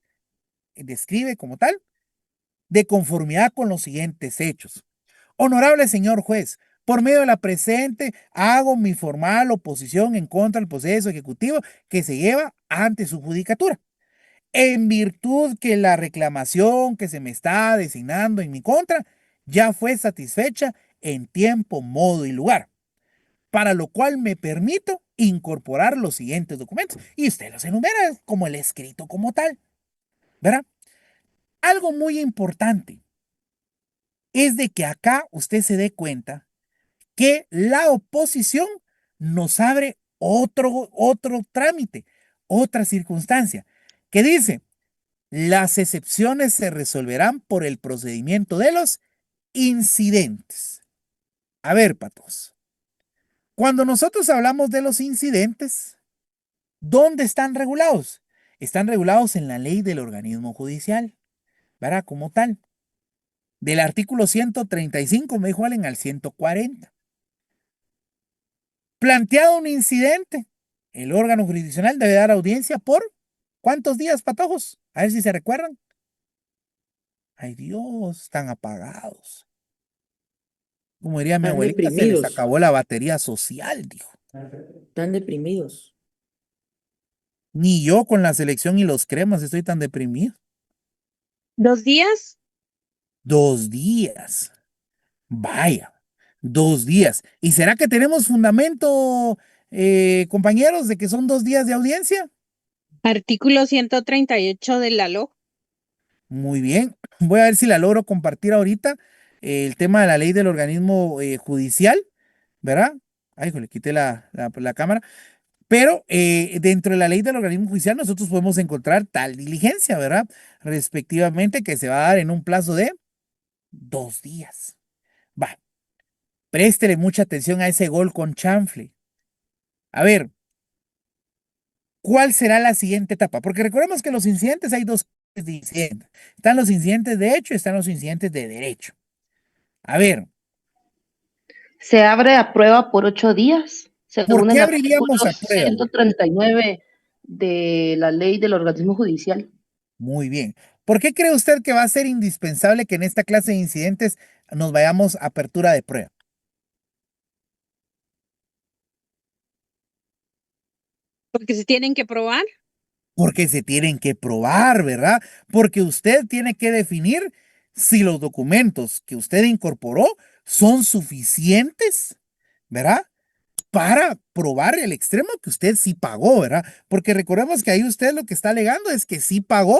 Speaker 3: describe como tal, de conformidad con los siguientes hechos. Honorable señor juez, por medio de la presente, hago mi formal oposición en contra del proceso ejecutivo que se lleva ante su judicatura. En virtud que la reclamación que se me está designando en mi contra ya fue satisfecha en tiempo, modo y lugar, para lo cual me permito incorporar los siguientes documentos. Y usted los enumera como el escrito como tal, ¿verdad? Algo muy importante es de que acá usted se dé cuenta que la oposición nos abre otro trámite, otra circunstancia, que dice, las excepciones se resolverán por el procedimiento de los incidentes. A ver, patos, cuando nosotros hablamos de los incidentes, ¿dónde están regulados? Están regulados en la ley del organismo judicial, ¿verdad? Como tal. Del artículo 135, me dijo Allen, al 140. Planteado un incidente, el órgano jurisdiccional debe dar audiencia por ¿cuántos días, patojos? A ver si se recuerdan. Ay Dios, están apagados. Como diría mi
Speaker 1: Están
Speaker 3: abuelita, se les
Speaker 1: deprimidos,
Speaker 3: acabó la batería social, dijo.
Speaker 1: están deprimidos.
Speaker 3: Ni yo con la selección y los cremas estoy tan deprimido.
Speaker 9: 2 días.
Speaker 3: 2 días. Vaya, 2 días. ¿Y será que tenemos fundamento, compañeros, de que son 2 días de audiencia?
Speaker 10: Artículo 138 de la LO.
Speaker 3: Muy bien. Voy a ver si la logro compartir ahorita. El tema de la ley del organismo judicial, ¿verdad? Ay, le quité la cámara. Pero dentro de la ley del organismo judicial nosotros podemos encontrar tal diligencia, ¿verdad? Respectivamente, que se va a dar en un plazo de 2 días. Va, préstele mucha atención a ese gol con chanfle. A ver, ¿cuál será la siguiente etapa? Porque recordemos que los incidentes hay dos tipos de incidentes. Están los incidentes de hecho y están los incidentes de derecho. A ver,
Speaker 4: Se abre a prueba por 8 días,
Speaker 3: ¿por
Speaker 4: según
Speaker 3: qué
Speaker 4: el artículo
Speaker 3: abriríamos a prueba?
Speaker 4: 139 de la ley del organismo judicial.
Speaker 3: Muy bien. ¿Por qué cree usted que va a ser indispensable que en esta clase de incidentes nos vayamos a apertura de prueba?
Speaker 10: Porque se tienen que probar.
Speaker 3: Porque se tienen que probar, ¿verdad? Porque usted tiene que definir si los documentos que usted incorporó son suficientes, ¿verdad? Para probar el extremo que usted sí pagó, ¿verdad? Porque recordemos que ahí usted lo que está alegando es que sí pagó,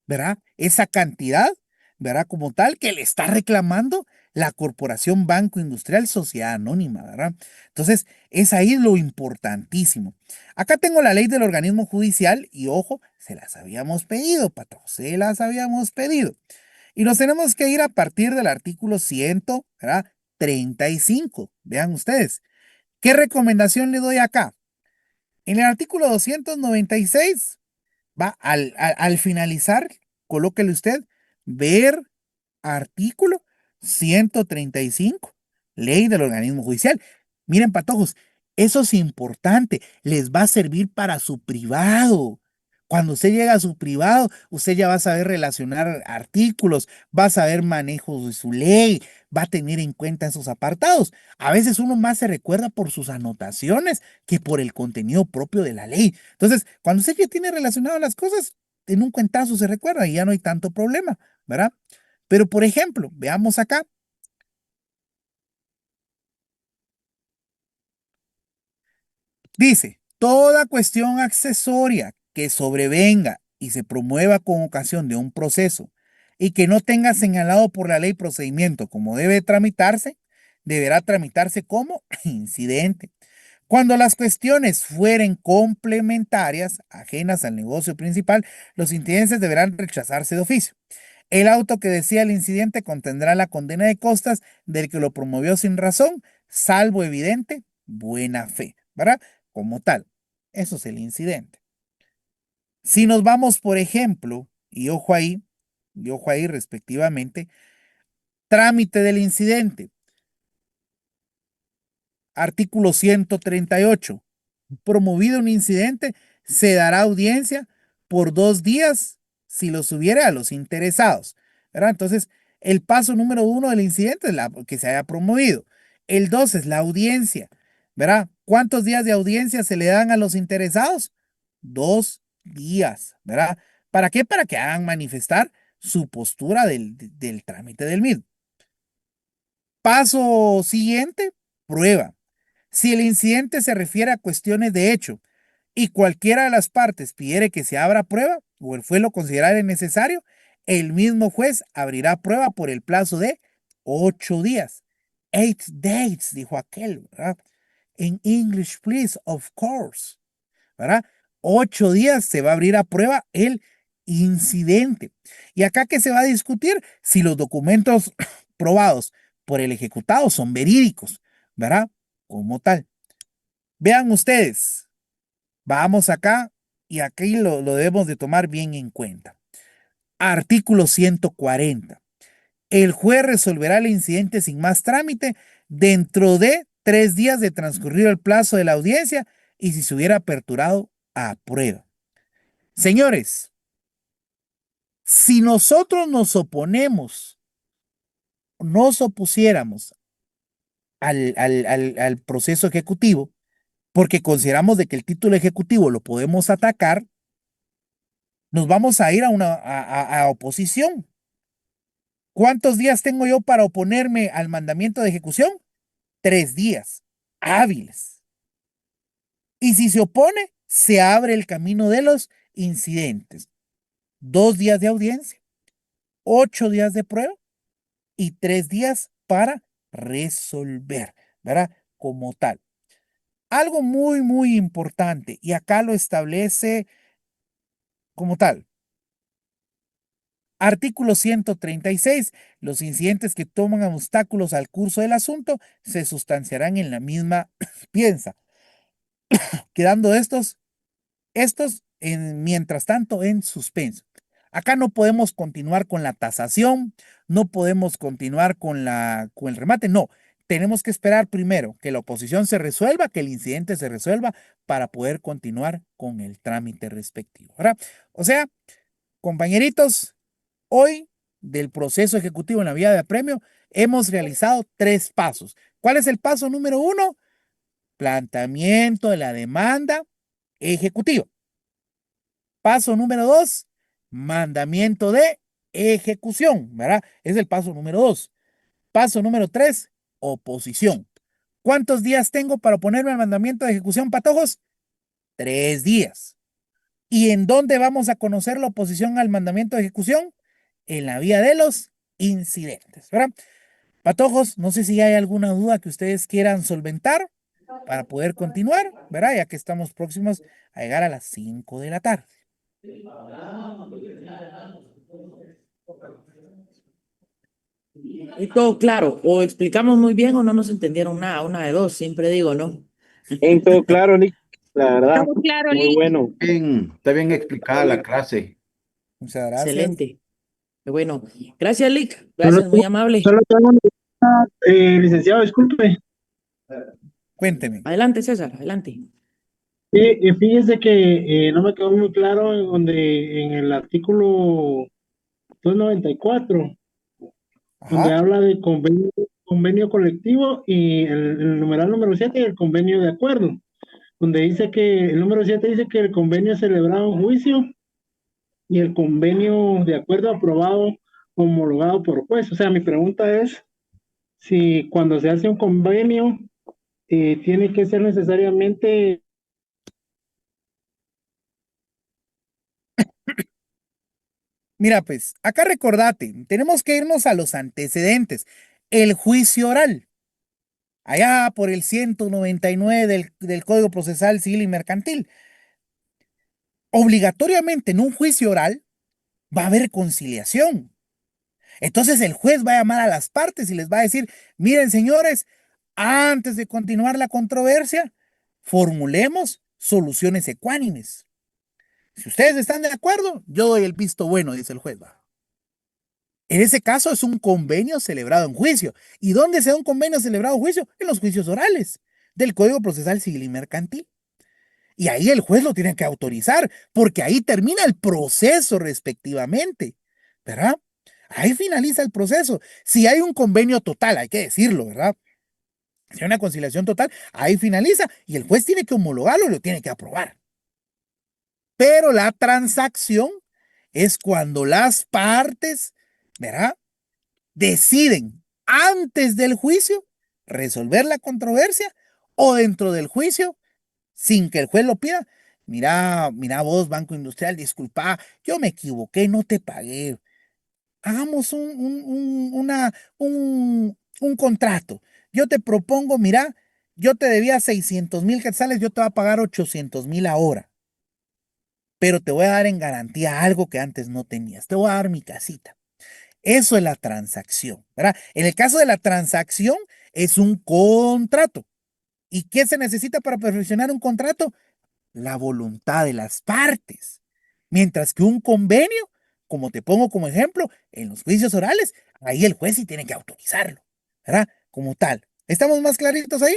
Speaker 3: ¿verdad? Esa cantidad, ¿verdad? Como tal, que le está reclamando la Corporación Banco Industrial Sociedad Anónima, ¿verdad? Entonces, es ahí lo importantísimo. Acá tengo la ley del organismo judicial y ojo, se las habíamos pedido, patrón, se las habíamos pedido. Y nos tenemos que ir a partir del artículo 100, ¿verdad? 35. Vean ustedes. ¿Qué recomendación le doy acá? En el artículo 296 va al finalizar, colóquele usted, ver artículo 135, ley del organismo judicial. Miren, patojos, eso es importante, les va a servir para su privado. Cuando usted llega a su privado, usted ya va a saber relacionar artículos, va a saber manejo de su ley, va a tener en cuenta esos apartados. A veces uno más se recuerda por sus anotaciones que por el contenido propio de la ley. Entonces, cuando usted ya tiene relacionado las cosas, en un cuentazo se recuerda y ya no hay tanto problema, ¿verdad? Pero, por ejemplo, veamos acá. Dice, toda cuestión accesoria que sobrevenga y se promueva con ocasión de un proceso y que no tenga señalado por la ley procedimiento como debe tramitarse, deberá tramitarse como incidente. Cuando las cuestiones fueren complementarias, ajenas al negocio principal, los incidentes deberán rechazarse de oficio. El auto que decía el incidente contendrá la condena de costas del que lo promovió sin razón, salvo evidente buena fe, ¿verdad? Como tal. Eso es el incidente. Si nos vamos, por ejemplo, y ojo ahí respectivamente, trámite del incidente. Artículo 138. Promovido un incidente, se dará audiencia por 2 días si los hubiera a los interesados, ¿verdad? Entonces, el paso número 1 del incidente es que se haya promovido. El 2 es la audiencia, ¿verdad? ¿Cuántos días de audiencia se le dan a los interesados? 2 días, ¿verdad? ¿Para qué? Para que hagan manifestar su postura del trámite del mismo. Paso siguiente, prueba. Si el incidente se refiere a cuestiones de hecho y cualquiera de las partes pidiere que se abra prueba o el juez lo considerare necesario, el mismo juez abrirá prueba por el plazo de 8 días. 8 days, dijo aquel, ¿verdad? En English, please, of course, ¿verdad? 8 días se va a abrir a prueba el incidente. Y acá que se va a discutir si los documentos probados por el ejecutado son verídicos, ¿verdad? Como tal. Vean ustedes, vamos acá y aquí lo debemos de tomar bien en cuenta. Artículo 140. El juez resolverá el incidente sin más trámite dentro de 3 días de transcurrido el plazo de la audiencia y si se hubiera aperturado a prueba. Señores, si nosotros nos opusiéramos al proceso ejecutivo, porque consideramos de que el título ejecutivo lo podemos atacar, nos vamos a ir a oposición. ¿Cuántos días tengo yo para oponerme al mandamiento de ejecución? 3 días hábiles. Y si se opone, se abre el camino de los incidentes. 2 días de audiencia, 8 días de prueba y 3 días para resolver, ¿verdad? Como tal. Algo muy, muy importante, y acá lo establece como tal. Artículo 136. Los incidentes que toman obstáculos al curso del asunto se sustanciarán en la misma piensa, quedando estos mientras tanto en suspenso. Acá no podemos continuar con la tasación, no podemos continuar con el remate, no. Tenemos que esperar primero que la oposición se resuelva, que el incidente se resuelva para poder continuar con el trámite respectivo, ¿verdad? O sea, compañeritos, hoy del proceso ejecutivo en la vía de apremio hemos realizado 3 pasos. ¿Cuál es el paso número 1? Planteamiento de la demanda ejecutiva. Paso número 2, mandamiento de ejecución, ¿verdad? Es el paso número 2. Paso número 3, oposición. ¿Cuántos días tengo para oponerme al mandamiento de ejecución, patojos? 3 días. ¿Y en dónde vamos a conocer la oposición al mandamiento de ejecución? En la vía de los incidentes, ¿verdad? Patojos, no sé si hay alguna duda que ustedes quieran solventar para poder continuar, ¿verdad? Ya que estamos próximos a llegar a las 5 de la tarde.
Speaker 1: Y todo claro, o explicamos muy bien o no nos entendieron nada, una de dos, siempre digo, ¿no?
Speaker 5: En todo claro, Lick, la verdad,
Speaker 10: Todo claro,
Speaker 5: muy
Speaker 10: Lick.
Speaker 5: bueno.
Speaker 2: Está bien explicada la clase.
Speaker 3: Muchas gracias.
Speaker 1: Excelente. Qué bueno. Gracias, Lick.
Speaker 5: Solo
Speaker 1: Gracias, muy
Speaker 5: tengo,
Speaker 1: amable.
Speaker 5: solo tengo una pregunta, licenciado, disculpe.
Speaker 3: Cuénteme.
Speaker 1: Adelante, César, adelante.
Speaker 5: Fíjese que no me quedó muy claro en el artículo 294, donde
Speaker 3: Ajá.
Speaker 5: habla de convenio colectivo y el numeral número 7 y el convenio de acuerdo, donde dice que el número 7 dice que el convenio celebrado en juicio y el convenio de acuerdo aprobado, homologado por juez. O sea, mi pregunta es si cuando se hace un convenio tiene que ser necesariamente.
Speaker 3: Mira, pues, acá recordate, tenemos que irnos a los antecedentes. El juicio oral, allá por el 199 del Código Procesal Civil y Mercantil. Obligatoriamente en un juicio oral va a haber conciliación. Entonces el juez va a llamar a las partes y les va a decir, miren señores, antes de continuar la controversia, formulemos soluciones ecuánimes. Si ustedes están de acuerdo, yo doy el visto bueno, dice el juez. Va. En ese caso es un convenio celebrado en juicio. ¿Y dónde se da un convenio celebrado en juicio? En los juicios orales del Código Procesal Civil y Mercantil. Y ahí el juez lo tiene que autorizar, porque ahí termina el proceso respectivamente, ¿verdad? Ahí finaliza el proceso. Si hay un convenio total, hay que decirlo, ¿verdad? Si hay una conciliación total, ahí finaliza y el juez tiene que homologarlo y lo tiene que aprobar. Pero la transacción es cuando las partes, ¿verdad?, deciden antes del juicio resolver la controversia o dentro del juicio sin que el juez lo pida. Mira vos, Banco Industrial, disculpa, yo me equivoqué, no te pagué. Hagamos un contrato. Yo te propongo, mira, yo te debía 600,000 quetzales, yo te voy a pagar 800,000 ahora. Pero te voy a dar en garantía algo que antes no tenías. Te voy a dar mi casita. Eso es la transacción, ¿verdad? En el caso de la transacción, es un contrato. ¿Y qué se necesita para perfeccionar un contrato? La voluntad de las partes. Mientras que un convenio, como te pongo como ejemplo, en los juicios orales, ahí el juez sí tiene que autorizarlo, ¿verdad? Como tal. ¿Estamos más claritos ahí?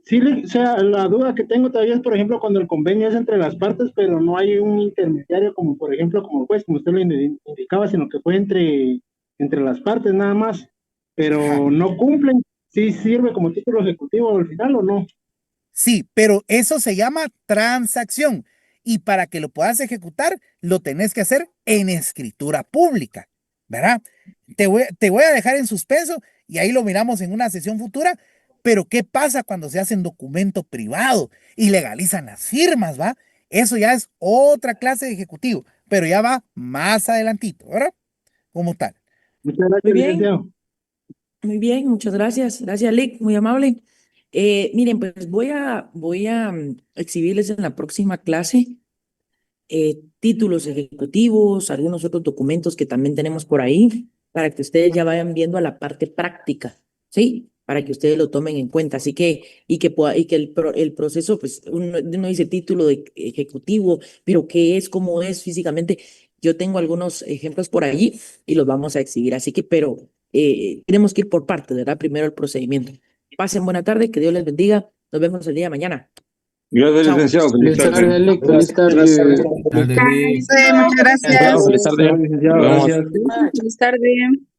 Speaker 5: Sí, o sea, la duda que tengo todavía es, por ejemplo, cuando el convenio es entre las partes, pero no hay un intermediario, como por ejemplo, como el juez, como usted lo indicaba, sino que fue entre las partes nada más, pero
Speaker 3: Ajá.
Speaker 5: no cumplen. ¿Sí sirve como título ejecutivo al final o no?
Speaker 3: Sí, pero eso se llama transacción. Y para que lo puedas ejecutar, lo tenés que hacer en escritura pública, ¿verdad? Te voy a dejar en suspenso y ahí lo miramos en una sesión futura. Pero ¿qué pasa cuando se hace en documento privado y legalizan las firmas, va? Eso ya es otra clase de ejecutivo, pero ya va más adelantito, ¿verdad? Como tal.
Speaker 5: Muchas
Speaker 1: Muy
Speaker 5: gracias,
Speaker 1: bien,
Speaker 5: licenciado.
Speaker 1: muy bien, muchas gracias. Gracias, Lick, muy amable. Miren, pues voy a exhibirles en la próxima clase títulos ejecutivos, algunos otros documentos que también tenemos por ahí, para que ustedes ya vayan viendo a la parte práctica, ¿sí? Para que ustedes lo tomen en cuenta. Así que, y que el proceso, pues, uno dice título de ejecutivo, pero ¿qué es? ¿Cómo es físicamente? Yo tengo algunos ejemplos por allí y los vamos a exhibir. Así que, pero tenemos que ir por partes, ¿verdad? Primero el procedimiento. Pasen buena tarde, que Dios les bendiga. Nos vemos el día de mañana.
Speaker 11: Gracias,
Speaker 1: Chao.
Speaker 11: licenciado. Feliz
Speaker 12: Feliz tarde,
Speaker 11: tarde.
Speaker 12: Alec. Feliz tarde.
Speaker 7: Tarde.
Speaker 4: Muchas gracias.
Speaker 12: Feliz tarde.
Speaker 11: Nos vemos.
Speaker 12: Gracias.
Speaker 10: Feliz tarde.